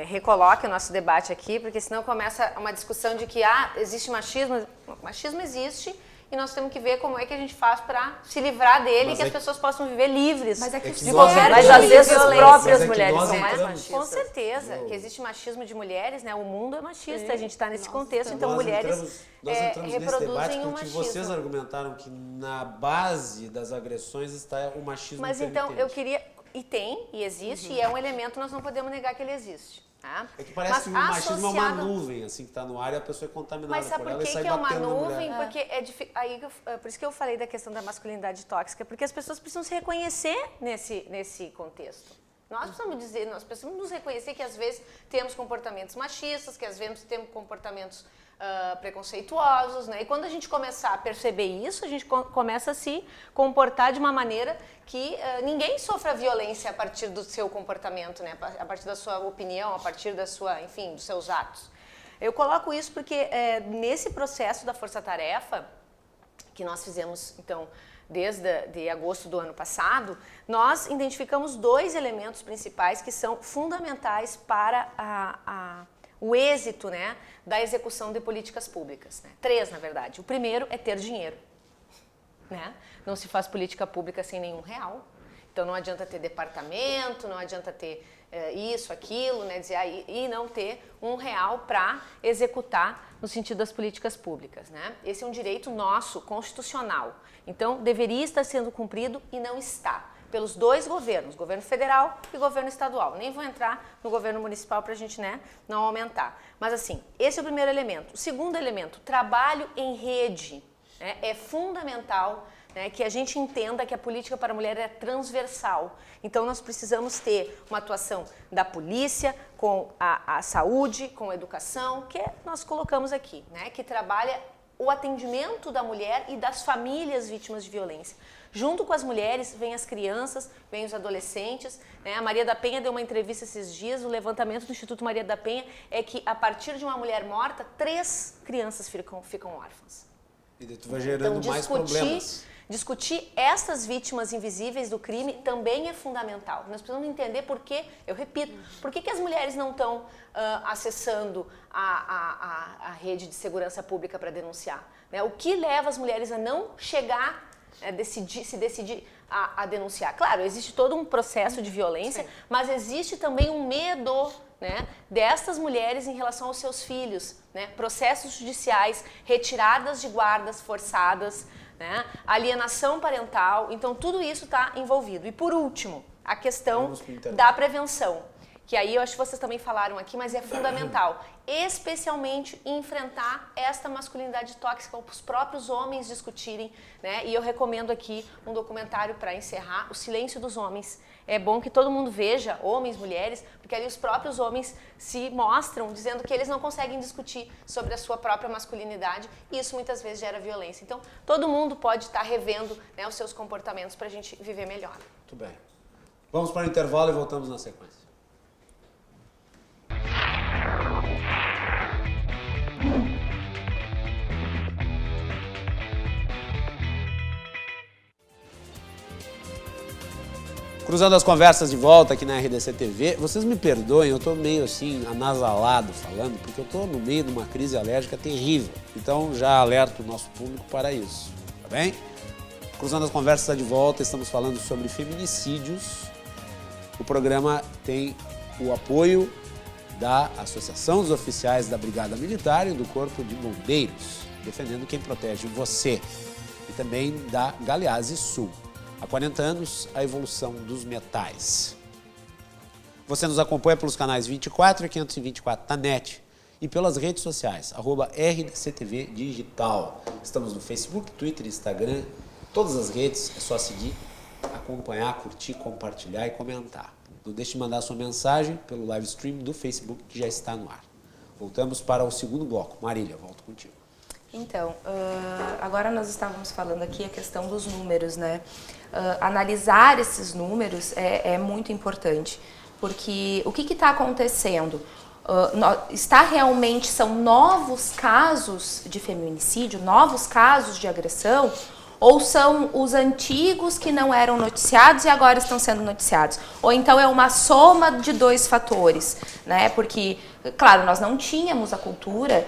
recoloque o nosso debate aqui, porque senão começa uma discussão de que existe machismo. Machismo existe e nós temos que ver como é que a gente faz para se livrar dele e que as pessoas possam viver livres. Mas é que de qualquer Mas tipo às de vezes as violência. próprias mulheres são mais entramos- machistas. Com certeza, que existe machismo de mulheres, né? O mundo é machista, a gente está nesse contexto, então Nós mulheres nós entramos nesse debate reproduzem o porque machismo. vocês argumentaram que na base das agressões está o machismo Mas então, intermitente. eu queria... E tem, e existe, e é um elemento, nós não podemos negar que ele existe. Tá? É que parece Mas que o machismo é uma associado- nuvem, assim, que está no ar e a pessoa é contaminada Mas sabe por ela por e que, sai que é uma batendo na mulher. nuvem? Porque por isso que eu falei da questão da masculinidade tóxica, porque as pessoas precisam se reconhecer nesse contexto. Nós precisamos nos reconhecer que às vezes temos comportamentos machistas, que às vezes temos comportamentos preconceituosos, né? E quando a gente começar a perceber isso, a gente começa a se comportar de uma maneira que ninguém sofra violência a partir do seu comportamento, né? A partir da sua opinião, a partir da sua, enfim, dos seus atos. Eu coloco isso porque nesse processo da força-tarefa que nós fizemos, então, desde agosto do ano passado, nós identificamos 2 elementos principais que são fundamentais para o êxito, né, da execução de políticas públicas. Né? 3, na verdade. O primeiro é ter dinheiro. Né? Não se faz política pública sem nenhum real. Então não adianta ter departamento, não adianta ter isso, aquilo, né, dizer, e não ter R$1 para executar no sentido das políticas públicas. Né? Esse é um direito nosso, constitucional. Então deveria estar sendo cumprido e não está. Pelos 2 governos, governo federal e governo estadual. Nem vou entrar no governo municipal para a gente, né, não aumentar. Mas assim, esse é o primeiro elemento. O segundo elemento, trabalho em rede. Né, é fundamental, né, que a gente entenda que a política para a mulher é transversal. Então nós precisamos ter uma atuação da polícia com a saúde, com a educação, que nós colocamos aqui, né, que trabalha o atendimento da mulher e das famílias vítimas de violência. Junto com as mulheres, vem as crianças, vem os adolescentes. Né? A Maria da Penha deu uma entrevista esses dias, o levantamento do Instituto Maria da Penha é que a partir de uma mulher morta, 3 crianças ficam órfãs. E daí tu vai gerando Então, mais problemas. Discutir essas vítimas invisíveis do crime também é fundamental. Nós precisamos entender por que, eu repito, por que as mulheres não estão acessando a rede de segurança pública para denunciar. Né? O que leva as mulheres a não chegar, se decidir a denunciar? Claro, existe todo um processo de violência, sim, mas existe também um medo, né, destas mulheres em relação aos seus filhos, né? Processos judiciais, retiradas de guardas forçadas, né? Alienação parental, então tudo isso está envolvido. E por último, a questão da prevenção, que aí eu acho que vocês também falaram aqui, mas é fundamental, especialmente enfrentar esta masculinidade tóxica, os próprios homens discutirem, né? E eu recomendo aqui um documentário para encerrar, O Silêncio dos Homens. É bom que todo mundo veja, homens, mulheres, porque ali os próprios homens se mostram dizendo que eles não conseguem discutir sobre a sua própria masculinidade e isso muitas vezes gera violência. Então, todo mundo pode estar revendo, né, os seus comportamentos para a gente viver melhor. Muito bem. Vamos para o intervalo e voltamos na sequência. Cruzando as conversas de volta aqui na RDC TV, vocês me perdoem, eu tô meio assim, anasalado falando, porque eu tô no meio de uma crise alérgica terrível. Então já alerto o nosso público para isso, tá bem? Cruzando as conversas está de volta, estamos falando sobre feminicídios. O programa tem o apoio da Associação dos Oficiais da Brigada Militar e do Corpo de Bombeiros, defendendo quem protege você, e também da Galeazzi Sul. Há 40 anos, a evolução dos metais. Você nos acompanha pelos canais 24 e 524 da NET e pelas redes sociais, @RDCTV Digital. Estamos no Facebook, Twitter, Instagram, todas as redes, é só seguir, acompanhar, curtir, compartilhar e comentar. Não deixe de mandar sua mensagem pelo live stream do Facebook que já está no ar. Voltamos para o segundo bloco. Marília, volto contigo. Então, agora nós estávamos falando aqui a questão dos números, né? Analisar esses números é muito importante, porque o que está acontecendo? São novos casos de feminicídio, novos casos de agressão, ou são os antigos que não eram noticiados e agora estão sendo noticiados? Ou então é uma soma de 2 fatores, né? Porque Claro, nós não tínhamos a cultura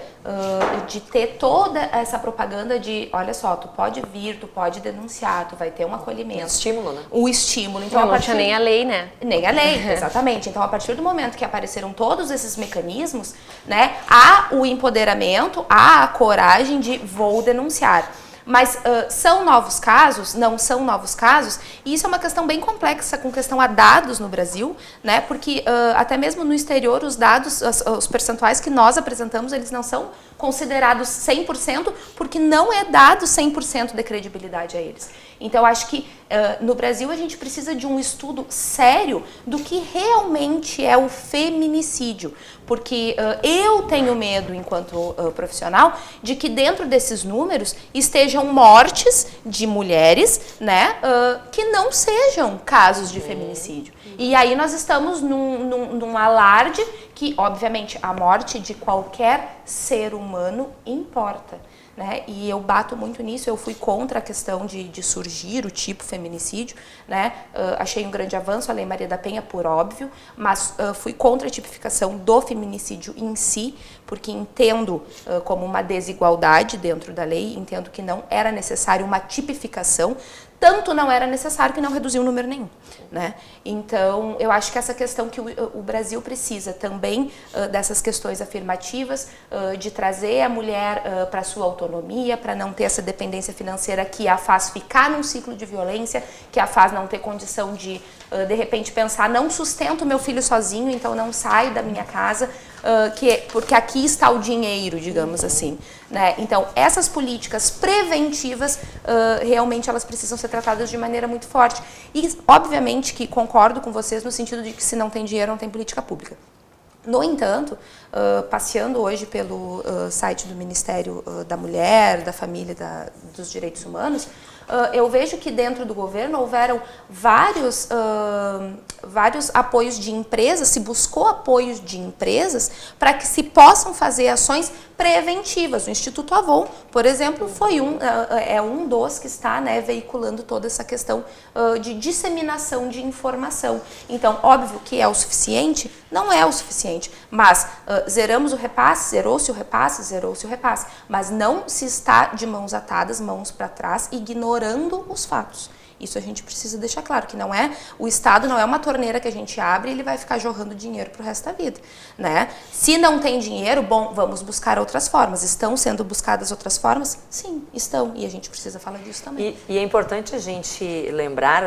de ter toda essa propaganda de, olha só, tu pode vir, tu pode denunciar, tu vai ter um acolhimento. Um estímulo, né? O estímulo. Então, Não tinha nem a lei, né? Nem a lei, exatamente. Então, a partir do momento que apareceram todos esses mecanismos, né, há o empoderamento, há a coragem de vou denunciar. Mas são novos casos? Não são novos casos? E isso é uma questão bem complexa com questão a dados no Brasil, né? Porque até mesmo no exterior os dados, os percentuais que nós apresentamos, eles não são considerados 100%, porque não é dado 100% de credibilidade a eles. Então, acho que no Brasil a gente precisa de um estudo sério do que realmente é o feminicídio. Porque eu tenho medo, enquanto profissional, de que dentro desses números estejam mortes de mulheres, né, que não sejam casos de feminicídio. E aí nós estamos num alarde que, obviamente, a morte de qualquer ser humano importa. Né? E eu bato muito nisso, eu fui contra a questão de surgir o tipo feminicídio, né? Achei um grande avanço a Lei Maria da Penha, por óbvio, mas fui contra a tipificação do feminicídio em si, porque entendo como uma desigualdade dentro da lei, entendo que não era necessário uma tipificação, tanto não era necessário que não reduziu número nenhum, né? Então, eu acho que essa questão que o Brasil precisa também dessas questões afirmativas, de trazer a mulher para sua autonomia, para não ter essa dependência financeira que a faz ficar num ciclo de violência, que a faz não ter condição de repente, pensar, não sustento meu filho sozinho, então não saio da minha casa, porque aqui está o dinheiro, digamos assim. Né? Então, essas políticas preventivas, realmente elas precisam ser tratadas de maneira muito forte. E, obviamente, que concordo com vocês no sentido de que se não tem dinheiro, não tem política pública. No entanto, passeando hoje pelo site do Ministério da Mulher, da Família e dos Direitos Humanos, eu vejo que dentro do governo houveram vários apoios de empresas, se buscou apoios de empresas para que se possam fazer ações preventivas. O Instituto Avon, por exemplo, foi um dos que está, né, veiculando toda essa questão de disseminação de informação. Então, óbvio que é o suficiente? Não é o suficiente, mas zeramos o repasse, zerou-se o repasse, mas não se está de mãos atadas, mãos para trás, ignorando os fatos. Isso a gente precisa deixar claro, que não é, o Estado não é uma torneira que a gente abre e ele vai ficar jorrando dinheiro pro resto da vida, né? Se não tem dinheiro, bom, vamos buscar outras formas. Estão sendo buscadas outras formas? Sim, estão, e a gente precisa falar disso também. E é importante a gente lembrar,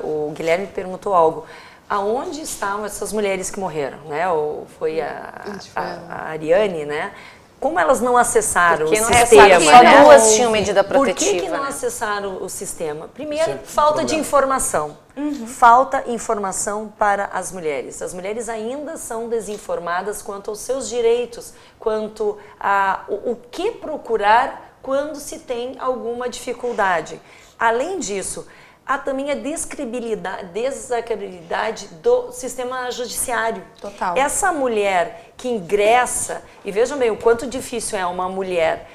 o Guilherme perguntou algo, aonde estavam essas mulheres que morreram, né? Ou foi a Ariane, né? Como elas não acessaram o sistema? Só duas tinham medida protetiva. Por que não acessaram o sistema? Primeiro, falta de informação. Falta informação para as mulheres. As mulheres ainda são desinformadas quanto aos seus direitos, quanto a o que procurar quando se tem alguma dificuldade. Além disso, há também a desacredibilidade do sistema judiciário. Total. Essa mulher que ingressa, e vejam bem o quanto difícil é uma mulher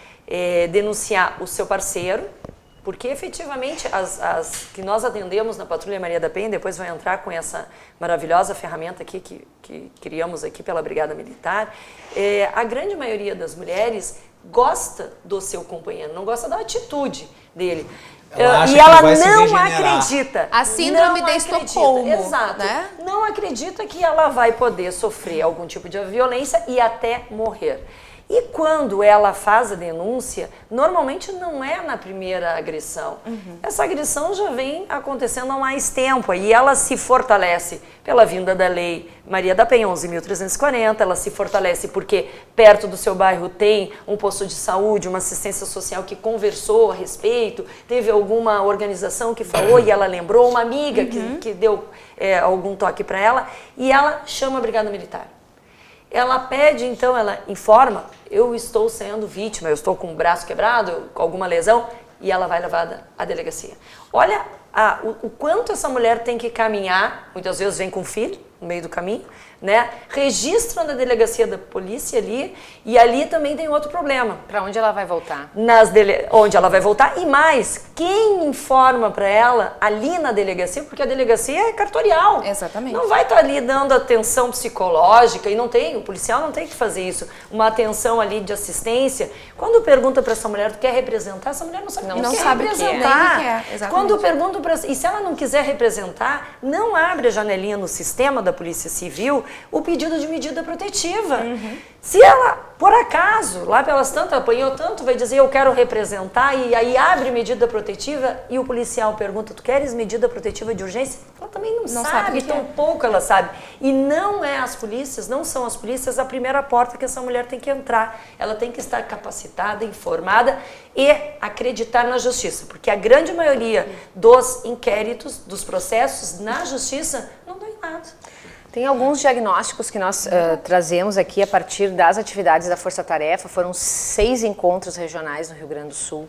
denunciar o seu parceiro, porque efetivamente as que nós atendemos na Patrulha Maria da Penha, depois vai entrar com essa maravilhosa ferramenta aqui que criamos aqui pela Brigada Militar, a grande maioria das mulheres gosta do seu companheiro, não gosta da atitude dele. E ela não acredita. A síndrome de Estocolmo. Exato. Né? Não acredita que ela vai poder sofrer algum tipo de violência e até morrer. E quando ela faz a denúncia, normalmente não é na primeira agressão. Essa agressão já vem acontecendo há mais tempo e ela se fortalece pela vinda da Lei Maria da Penha, 11.340, ela se fortalece porque perto do seu bairro tem um posto de saúde, uma assistência social que conversou a respeito, teve alguma organização que falou e ela lembrou, uma amiga que deu algum toque para ela e ela chama a Brigada Militar. Ela pede, então, ela informa, eu estou sendo vítima, eu estou com o braço quebrado, com alguma lesão, e ela vai levada à delegacia. Olha o quanto essa mulher tem que caminhar, muitas vezes vem com o filho no meio do caminho, né? Registram na delegacia da polícia ali, e ali também tem outro problema. Para onde ela vai voltar? Onde ela vai voltar, e mais, quem informa para ela ali na delegacia, porque a delegacia é cartorial. Exatamente. Não vai estar ali dando atenção psicológica, e não tem, o policial não tem que fazer isso, uma atenção ali de assistência. Quando pergunta para essa mulher, tu quer representar? Essa mulher não sabe Não o que sabe é o que é. representar. Nem o que é, exatamente. Quando pergunto para, e se ela não quiser representar, não abre a janelinha no sistema da Polícia Civil o pedido de medida protetiva. Se ela, por acaso, lá pelas tantas, apanhou tanto, vai dizer eu quero representar, e aí abre medida protetiva e o policial pergunta, tu queres medida protetiva de urgência? Ela também não sabe, tão pouco ela sabe. E não é as polícias, não são as polícias a primeira porta que essa mulher tem que entrar. Ela tem que estar capacitada, informada e acreditar na justiça, porque a grande maioria dos inquéritos, dos processos na justiça, não dão em nada. Tem alguns diagnósticos que nós trazemos aqui a partir das atividades da Força Tarefa. Foram 6 encontros regionais no Rio Grande do Sul,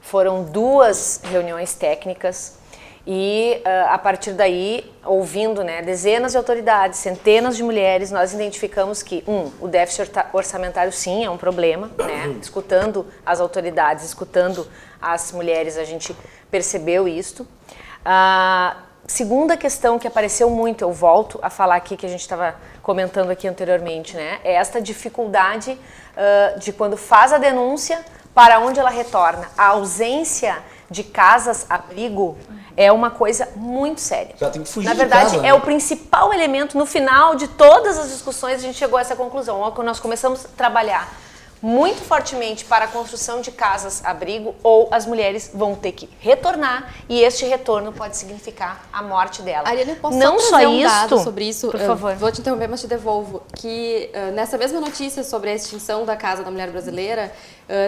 foram 2 reuniões técnicas e a partir daí, ouvindo, né, dezenas de autoridades, centenas de mulheres, nós identificamos que, o déficit orçamentário sim é um problema, né? Escutando as autoridades, escutando as mulheres, a gente percebeu isto. Segunda questão que apareceu muito, eu volto a falar aqui, que a gente estava comentando aqui anteriormente, né? É esta dificuldade de quando faz a denúncia, para onde ela retorna. A ausência de casas-abrigo é uma coisa muito séria. Já tem que fugir Na verdade, de casa, né? é o principal elemento. No final de todas as discussões, a gente chegou a essa conclusão. Quando nós começamos a trabalhar muito fortemente para a construção de casas-abrigo, ou as mulheres vão ter que retornar, e este retorno pode significar a morte dela. Ariane, eu posso não só trazer só um dado isto, sobre isso? por favor. Vou te interromper, mas te devolvo. Que nessa mesma notícia sobre a extinção da Casa da Mulher Brasileira,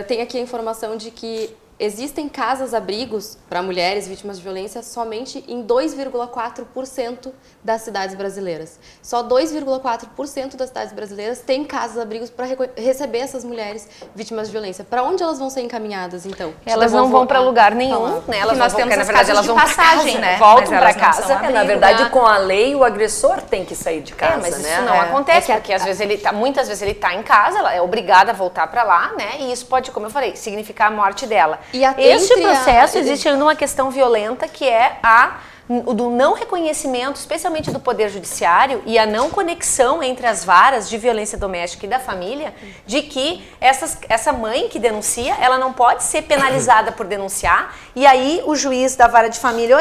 tem aqui a informação de que existem casas-abrigos para mulheres vítimas de violência somente em 2,4% das cidades brasileiras. Só 2,4% das cidades brasileiras têm casas-abrigos para receber essas mulheres vítimas de violência. Para onde elas vão ser encaminhadas, então? Elas não vão para lugar nenhum, né? Elas nós vão, temos na as verdade, casas elas de vão pra passagem, casa, né? voltam Mas para elas não casa. são abrigo, Na verdade, com a lei, o agressor tem que sair de casa, Mas né? isso não acontece, porque às vezes muitas vezes ele está em casa, ela é obrigada a voltar para lá, né? E isso pode, como eu falei, significar a morte dela. E este processo existe ainda uma questão violenta, que é o do não reconhecimento, especialmente do Poder Judiciário, e a não conexão entre as varas de violência doméstica e da família, de que essa mãe que denuncia, ela não pode ser penalizada por denunciar, e aí o juiz da vara de família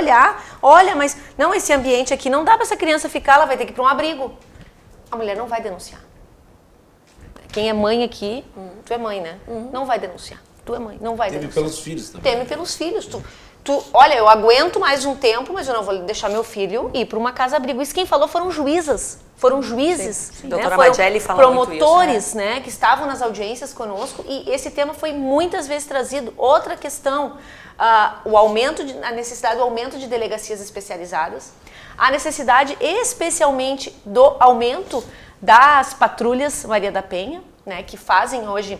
olha, mas não, esse ambiente aqui não dá para essa criança ficar, ela vai ter que ir para um abrigo. A mulher não vai denunciar. Quem é mãe aqui, tu é mãe, né? Não vai denunciar. Tu é mãe, não vai denunciar. Teme pelos filhos também. Teme pelos filhos. Olha, eu aguento mais um tempo, mas eu não vou deixar meu filho ir para uma casa-abrigo. Isso quem falou foram juízes. Foram juízes, sim. né? Doutora Foram Madiele fala promotores, muito isso, né? Que estavam nas audiências conosco, e esse tema foi muitas vezes trazido. Outra questão, a necessidade do aumento de delegacias especializadas, a necessidade especialmente do aumento das patrulhas Maria da Penha, né? Que fazem hoje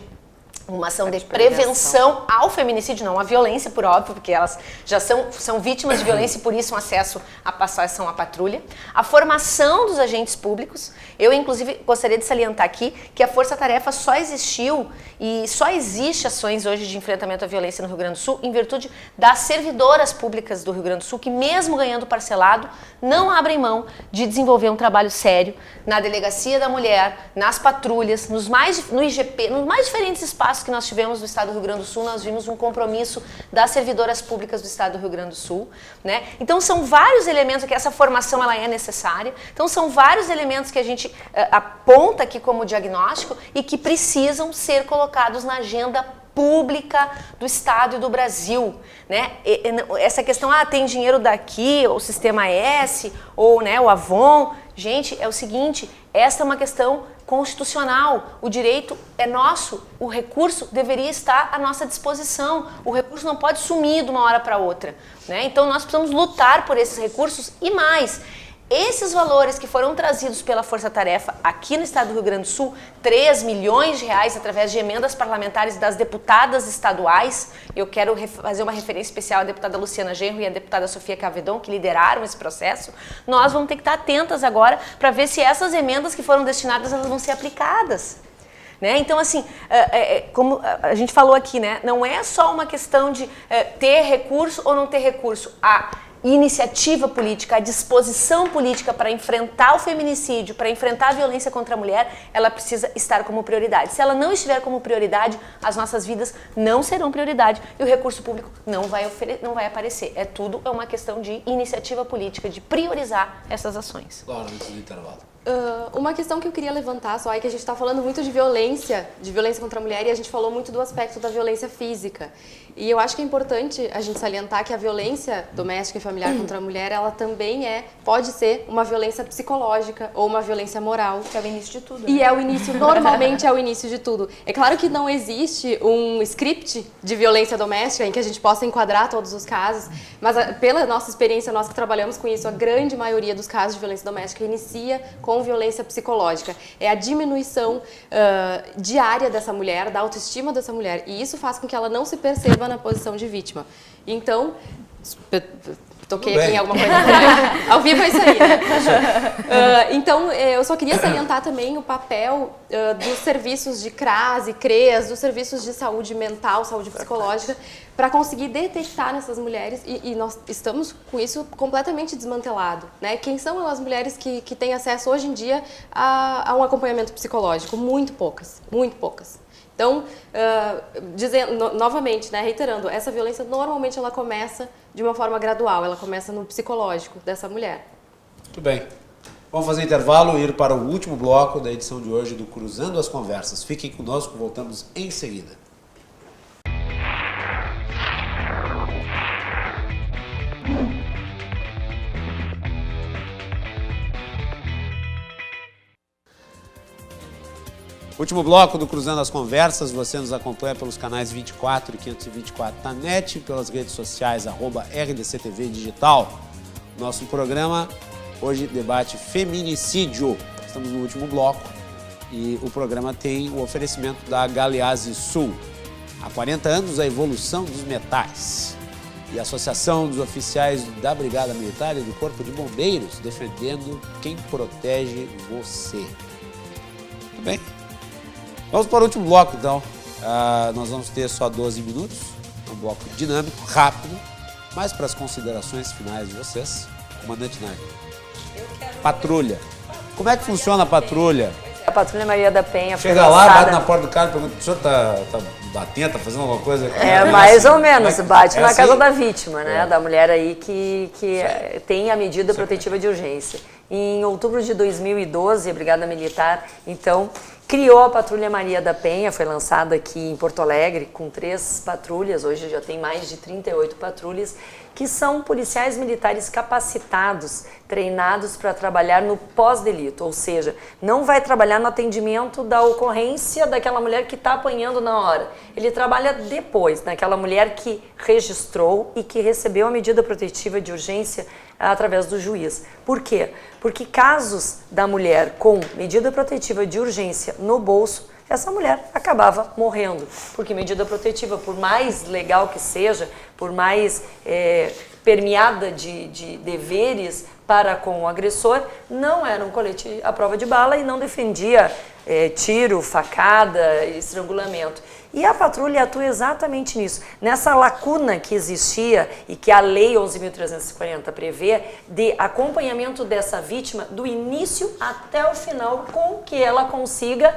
uma ação de prevenção ao feminicídio, não à violência, por óbvio, porque elas já são vítimas de violência e por isso um acesso à passação à patrulha. A formação dos agentes públicos. Eu, inclusive, gostaria de salientar aqui que a Força Tarefa só existiu e só existe ações hoje de enfrentamento à violência no Rio Grande do Sul em virtude das servidoras públicas do Rio Grande do Sul, que mesmo ganhando parcelado, não abrem mão de desenvolver um trabalho sério na Delegacia da Mulher, nas patrulhas, no IGP, nos mais diferentes espaços que nós tivemos no estado do Rio Grande do Sul. Nós vimos um compromisso das servidoras públicas do estado do Rio Grande do Sul, né? Então são vários elementos que essa formação ela é necessária. Então são vários elementos que a gente aponta aqui como diagnóstico e que precisam ser colocados na agenda pública do estado e do Brasil, né? Essa questão, tem dinheiro daqui, o Sistema S, ou, né, o Avon. Gente, é o seguinte, esta é uma questão constitucional, o direito é nosso, o recurso deveria estar à nossa disposição, o recurso não pode sumir de uma hora para outra, né? Então nós precisamos lutar por esses recursos e mais. Esses valores que foram trazidos pela Força Tarefa aqui no estado do Rio Grande do Sul, 3 milhões de reais através de emendas parlamentares das deputadas estaduais, eu quero fazer uma referência especial à deputada Luciana Genro e à deputada Sofia Cavedon, que lideraram esse processo, nós vamos ter que estar atentas agora para ver se essas emendas que foram destinadas, elas vão ser aplicadas. Né? Então, assim, como a gente falou aqui, né? Não é só uma questão de ter recurso ou não ter recurso. A iniciativa política, a disposição política para enfrentar o feminicídio, para enfrentar a violência contra a mulher, ela precisa estar como prioridade. Se ela não estiver como prioridade, as nossas vidas não serão prioridade e o recurso público não vai aparecer. Tudo é uma questão de iniciativa política, de priorizar essas ações. Claro, antes do intervalo. Uma questão que eu queria levantar só é que a gente está falando muito de violência contra a mulher e a gente falou muito do aspecto da violência física. E eu acho que é importante a gente salientar que a violência doméstica e familiar contra a mulher, ela também pode ser uma violência psicológica ou uma violência moral. Que é o início de tudo. E é o início, normalmente é o início de tudo. É claro que não existe um script de violência doméstica em que a gente possa enquadrar todos os casos, mas pela nossa experiência, nós que trabalhamos com isso, a grande maioria dos casos de violência doméstica inicia com violência psicológica. É a diminuição diária dessa mulher, da autoestima dessa mulher. E isso faz com que ela não se perceba na posição de vítima. Então, toquei aqui em alguma coisa. Ao vivo é isso aí, né? Então, eu só queria salientar também o papel dos serviços de CRAS e CREAS, dos serviços de saúde mental, saúde psicológica, para conseguir detectar nessas mulheres, e nós estamos com isso completamente desmantelado, né? Quem são as mulheres que têm acesso hoje em dia a um acompanhamento psicológico? Muito poucas, muito poucas. Então, novamente, né, reiterando, essa violência normalmente ela começa de uma forma gradual, ela começa no psicológico dessa mulher. Muito bem. Vamos fazer intervalo e ir para o último bloco da edição de hoje do Cruzando as Conversas. Fiquem conosco, voltamos em seguida. Último bloco do Cruzando as Conversas, você nos acompanha pelos canais 24 e 524 da NET, pelas redes sociais, @RDCTV Digital. Nosso programa hoje debate feminicídio. Estamos no último bloco e o programa tem o oferecimento da Galeazzi Sul. Há 40 anos, a evolução dos metais. E a Associação dos Oficiais da Brigada Militar e do Corpo de Bombeiros, defendendo quem protege você. Tudo bem? Vamos para o último bloco, então. Nós vamos ter só 12 minutos, um bloco dinâmico, rápido, mas para as considerações finais de vocês, comandante Nádia. Patrulha. Como é que funciona a patrulha? A Patrulha Maria da Penha foi Chega lá, lançada... bate na porta do cara e pergunta, o senhor tá batendo, tá fazendo alguma coisa? Mais ou menos, bate na assim? casa da vítima, né? Da mulher aí que tem a medida protetiva de urgência. Em outubro de 2012, a Brigada Militar, então, criou a Patrulha Maria da Penha, foi lançada aqui em Porto Alegre com 3 patrulhas, hoje já tem mais de 38 patrulhas, que são policiais militares capacitados, treinados para trabalhar no pós-delito, ou seja, não vai trabalhar no atendimento da ocorrência daquela mulher que está apanhando na hora. Ele trabalha depois, naquela mulher que registrou e que recebeu a medida protetiva de urgência através do juiz. Por quê? Porque casos da mulher com medida protetiva de urgência no bolso, essa mulher acabava morrendo, porque medida protetiva, por mais legal que seja, por mais permeada de deveres para com o agressor, não era um colete à prova de bala e não defendia tiro, facada, estrangulamento. E a patrulha atua exatamente nisso, nessa lacuna que existia e que a Lei 11.340 prevê de acompanhamento dessa vítima do início até o final, com que ela consiga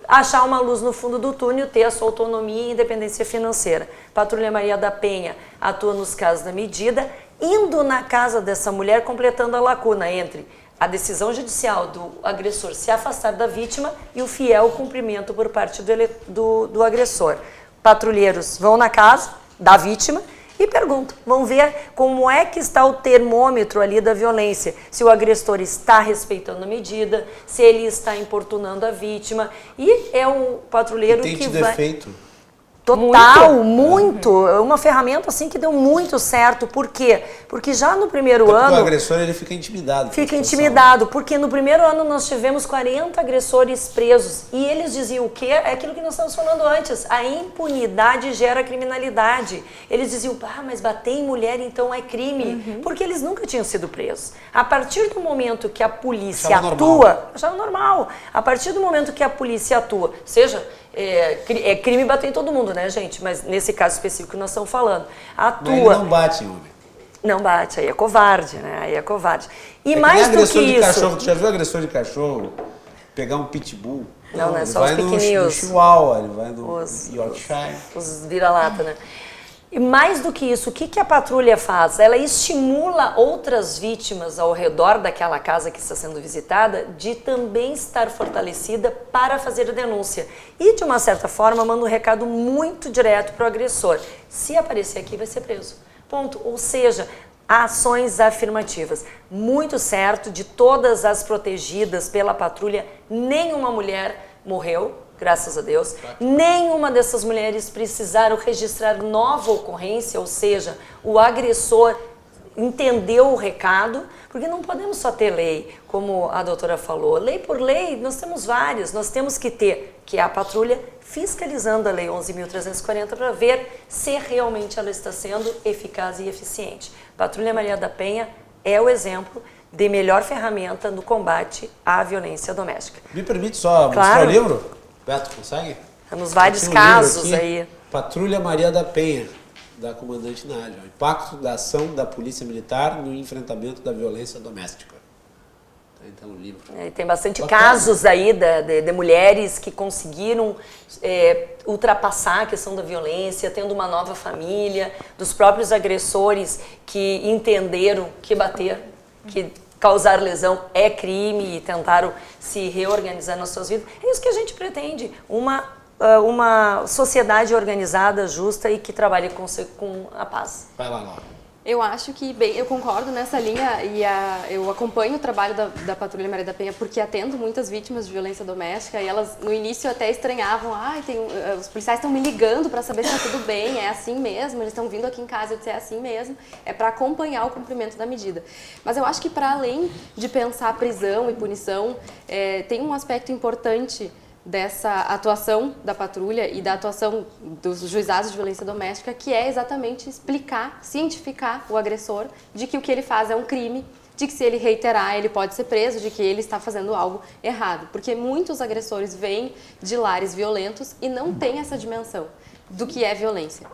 achar uma luz no fundo do túnel, ter a sua autonomia e independência financeira. Patrulha Maria da Penha atua nos casos da medida, indo na casa dessa mulher, completando a lacuna entre a decisão judicial do agressor se afastar da vítima e o fiel cumprimento por parte do agressor. Patrulheiros vão na casa da vítima e perguntam, vão ver como é que está o termômetro ali da violência, se o agressor está respeitando a medida, se ele está importunando a vítima, e é o patrulheiro que vai... defeito? Total, muito. Uma ferramenta assim que deu muito certo. Por quê? Porque já no primeiro ano... O agressor ele fica intimidado. Fica intimidado, porque no primeiro ano nós tivemos 40 agressores presos. E eles diziam o quê? É aquilo que nós estamos falando antes. A impunidade gera criminalidade. Eles diziam, mas bater em mulher então é crime. Porque eles nunca tinham sido presos. A partir do momento que a polícia atua... Achava normal. A partir do momento que a polícia atua, seja... É crime bater em todo mundo, né, gente? Mas nesse caso específico que nós estamos falando. Atua. Mas ele não bate em homem. Não bate, aí é covarde, né? Aí é covarde. E é mais do que de isso... Cachorro, tu já viu agressor de cachorro pegar um pitbull? Não é só os pequenininhos. No Chihuahua, ele vai no Yorkshire. Os vira-lata, né? E mais do que isso, o que a patrulha faz? Ela estimula outras vítimas ao redor daquela casa que está sendo visitada de também estar fortalecida para fazer a denúncia. E, de uma certa forma, manda um recado muito direto para o agressor. Se aparecer aqui, vai ser preso. Ponto. Ou seja, ações afirmativas. Muito certo, de todas as protegidas pela patrulha, nenhuma mulher morreu. Graças a Deus, nenhuma dessas mulheres precisaram registrar nova ocorrência, ou seja, o agressor entendeu o recado, porque não podemos só ter lei, como a doutora falou. Lei por lei, nós temos várias, nós temos que ter, que é a patrulha fiscalizando a Lei 11.340 para ver se realmente ela está sendo eficaz e eficiente. Patrulha Maria da Penha é o exemplo de melhor ferramenta no combate à violência doméstica. Me permite só mostrar o livro? Beto, consegue? Temos vários casos aí. Patrulha Maria da Penha, da comandante Nádia. O impacto da ação da Polícia Militar no enfrentamento da violência doméstica. Então, o livro. Tem bastante casos aí de mulheres que conseguiram ultrapassar a questão da violência, tendo uma nova família, dos próprios agressores que entenderam que bater, que causar lesão é crime e tentaram se reorganizar nas suas vidas. É isso que a gente pretende, uma sociedade organizada, justa e que trabalhe com a paz. Vai lá. Eu acho que, eu concordo nessa linha e eu acompanho o trabalho da Patrulha Maria da Penha porque atendo muitas vítimas de violência doméstica e elas no início até estranhavam, os policiais estão me ligando para saber se está tudo bem, é assim mesmo, eles estão vindo aqui em casa, eu disse, é assim mesmo, é para acompanhar o cumprimento da medida. Mas eu acho que para além de pensar prisão e punição, tem um aspecto importante dessa atuação da patrulha e da atuação dos juizados de violência doméstica, que é exatamente explicar, cientificar o agressor de que o que ele faz é um crime, de que se ele reiterar ele pode ser preso, de que ele está fazendo algo errado. Porque muitos agressores vêm de lares violentos e não têm essa dimensão do que é violência.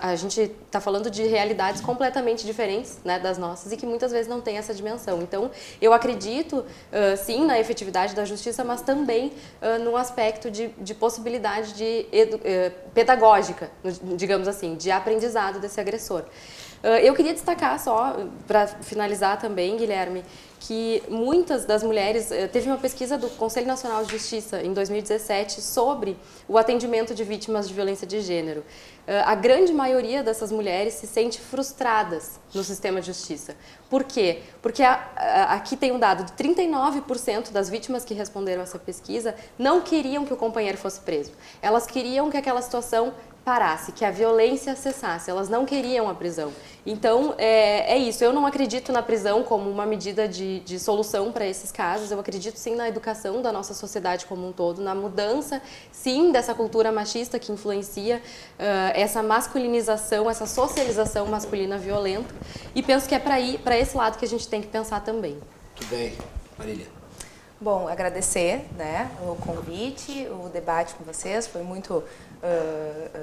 A gente está falando de realidades completamente diferentes, né, das nossas e que muitas vezes não tem essa dimensão. Então, eu acredito, sim, na efetividade da justiça, mas também no aspecto de possibilidade pedagógica, digamos assim, de aprendizado desse agressor. Eu queria destacar só, para finalizar também, Guilherme, que muitas das mulheres... Teve uma pesquisa do Conselho Nacional de Justiça, em 2017, sobre o atendimento de vítimas de violência de gênero. A grande maioria dessas mulheres se sente frustradas no sistema de justiça. Por quê? Porque aqui tem um dado de 39% das vítimas que responderam a essa pesquisa não queriam que o companheiro fosse preso. Elas queriam que aquela situação parasse, que a violência cessasse, elas não queriam a prisão. Então, é isso, eu não acredito na prisão como uma medida de solução para esses casos, eu acredito sim na educação da nossa sociedade como um todo, na mudança, sim, dessa cultura machista que influencia essa masculinização, essa socialização masculina violenta, e penso que é para esse lado que a gente tem que pensar também. Muito bem. Marília. Bom, agradecer, né, o convite, o debate com vocês, foi muito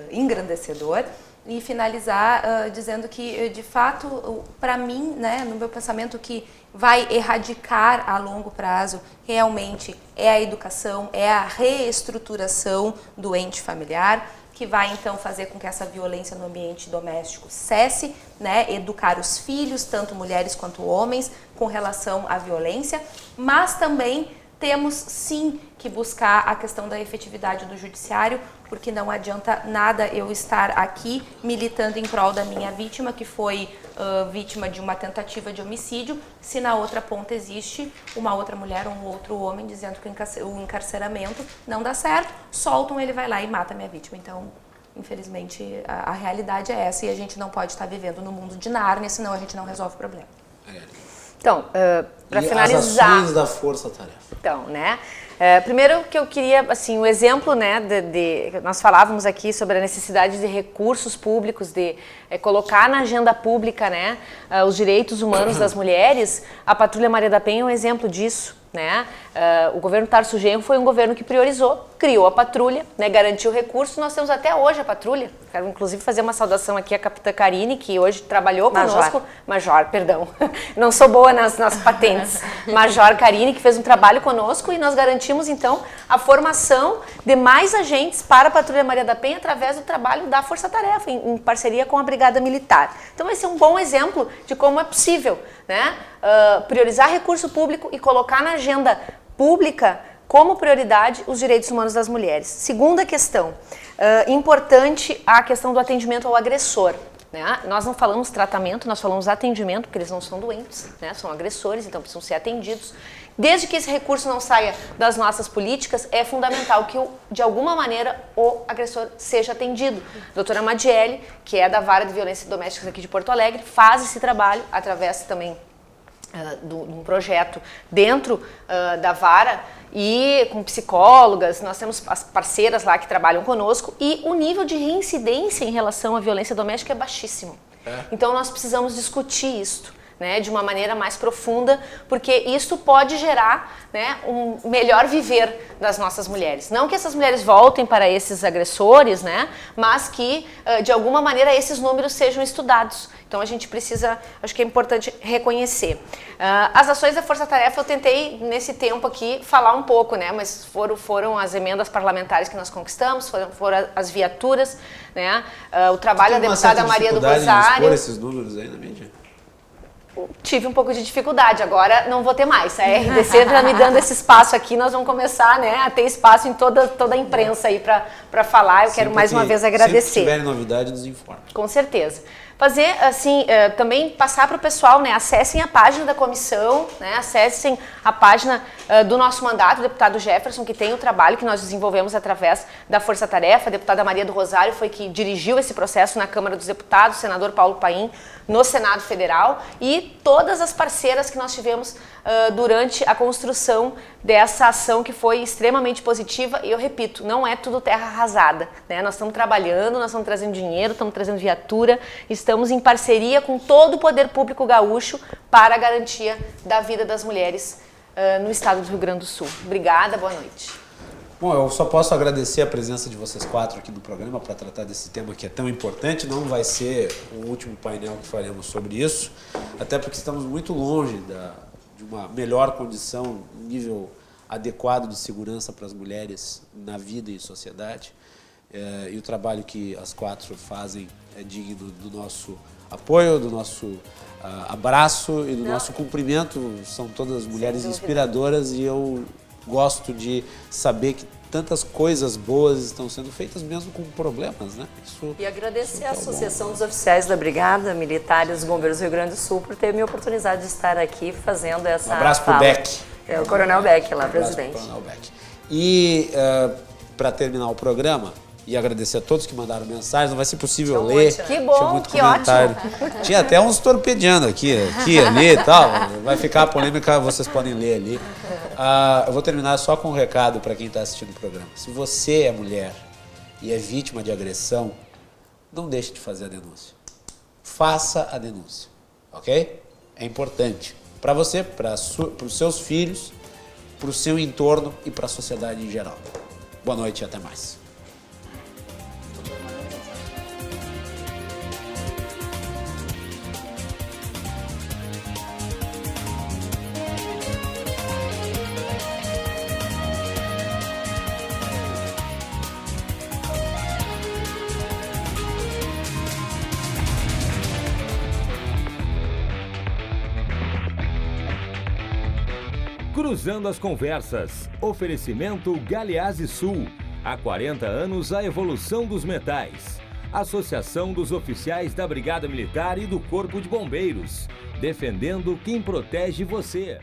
engrandecedor. E finalizar dizendo que, de fato, para mim, né, no meu pensamento, que vai erradicar a longo prazo realmente é a educação, é a reestruturação do ente familiar, que vai então fazer com que essa violência no ambiente doméstico cesse, né, educar os filhos, tanto mulheres quanto homens, com relação à violência, mas também temos sim que buscar a questão da efetividade do judiciário, porque não adianta nada eu estar aqui militando em prol da minha vítima, que foi vítima de uma tentativa de homicídio, se na outra ponta existe uma outra mulher ou um outro homem dizendo que o encarceramento não dá certo, soltam, ele vai lá e mata a minha vítima. Então, infelizmente, a realidade é essa e a gente não pode estar vivendo no mundo de Nárnia, senão a gente não resolve o problema. Então, para finalizar... as ações da Força Tarefa. Então, né? Primeiro que eu queria, assim, o exemplo, né, nós falávamos aqui sobre a necessidade de recursos públicos, de colocar na agenda pública, né, os direitos humanos das mulheres. A Patrulha Maria da Penha é um exemplo disso, né? O governo Tarso Genro foi um governo que priorizou, criou a patrulha, né, garantiu recursos. Nós temos até hoje a patrulha. Quero inclusive fazer uma saudação aqui à capitã Karine, que hoje trabalhou conosco. Major, perdão. Não sou boa nas patentes. Major Karine, que fez um trabalho conosco, e nós garantimos então a formação de mais agentes para a Patrulha Maria da Penha através do trabalho da Força Tarefa, em parceria com a Brigada Militar. Então esse é um bom exemplo de como é possível, né, priorizar recurso público e colocar na agenda pública como prioridade os direitos humanos das mulheres. Segunda questão, importante a questão do atendimento ao agressor. Né? Nós não falamos tratamento, nós falamos atendimento, porque eles não são doentes, né? São agressores, então precisam ser atendidos. Desde que esse recurso não saia das nossas políticas, é fundamental que, de alguma maneira, o agressor seja atendido. A doutora Madiele, que é da Vara de Violência Doméstica aqui de Porto Alegre, faz esse trabalho através também de um projeto dentro da Vara, e com psicólogas. Nós temos as parceiras lá que trabalham conosco, e o nível de reincidência em relação à violência doméstica é baixíssimo. Então nós precisamos discutir isto, né, de uma maneira mais profunda, porque isso pode gerar, né, um melhor viver das nossas mulheres. Não que essas mulheres voltem para esses agressores, né, mas que, de alguma maneira, esses números sejam estudados. Então a gente precisa, acho que é importante reconhecer. As ações da Força Tarefa, eu tentei nesse tempo aqui falar um pouco, né, mas foram as emendas parlamentares que nós conquistamos, foram as viaturas, né, o trabalho da deputada Maria do Rosário. Expor esses números aí na mídia? Tive um pouco de dificuldade, agora não vou ter mais. A RDC já me dando esse espaço aqui, nós vamos começar, né, a ter espaço em toda a imprensa aí para falar. Eu quero mais uma vez agradecer. Se tiverem novidade, nos informe. Com certeza. Fazer, assim, também passar para o pessoal, né, acessem a página da comissão, né, acessem a página do nosso mandato, o deputado Jefferson, que tem o trabalho que nós desenvolvemos através da Força Tarefa. A deputada Maria do Rosário foi que dirigiu esse processo na Câmara dos Deputados, o senador Paulo Paim no Senado Federal, e todas as parceiras que nós tivemos durante a construção dessa ação, que foi extremamente positiva. E eu repito, não é tudo terra arrasada, né? Nós estamos trabalhando, nós estamos trazendo dinheiro, estamos trazendo viatura, estamos em parceria com todo o poder público gaúcho para a garantia da vida das mulheres no estado do Rio Grande do Sul. Obrigada, boa noite. Bom, eu só posso agradecer a presença de vocês quatro aqui no programa para tratar desse tema que é tão importante. Não vai ser o último painel que faremos sobre isso, até porque estamos muito longe de uma melhor condição, um nível adequado de segurança para as mulheres na vida e sociedade. E o trabalho que as quatro fazem é digno do nosso apoio, do nosso abraço e do nosso cumprimento. São todas mulheres inspiradoras, e eu gosto de saber que tantas coisas boas estão sendo feitas mesmo com problemas, né? E agradecer à Associação dos Oficiais da Brigada Militar e dos Bombeiros do Rio Grande do Sul por ter me oportunidade de estar aqui fazendo essa Um abraço fala. pro Beck. É o Coronel Beck lá, Um abraço presidente. pro Coronel Beck. E para terminar o programa, e agradecer a todos que mandaram mensagens, não vai ser possível ler. Que bom, tinha muito que comentário. Tinha até uns torpedeando aqui, ali e tal. Vai ficar a polêmica, vocês podem ler ali. Eu vou terminar só com um recado para quem está assistindo o programa. Se você é mulher e é vítima de agressão, não deixe de fazer a denúncia. Faça a denúncia, ok? É importante para você, para os seus filhos, para o seu entorno e para a sociedade em geral. Boa noite e até mais. Cruzando as conversas. Oferecimento Galeazzi Sul. Há 40 anos, a evolução dos metais. Associação dos Oficiais da Brigada Militar e do Corpo de Bombeiros. Defendendo quem protege você.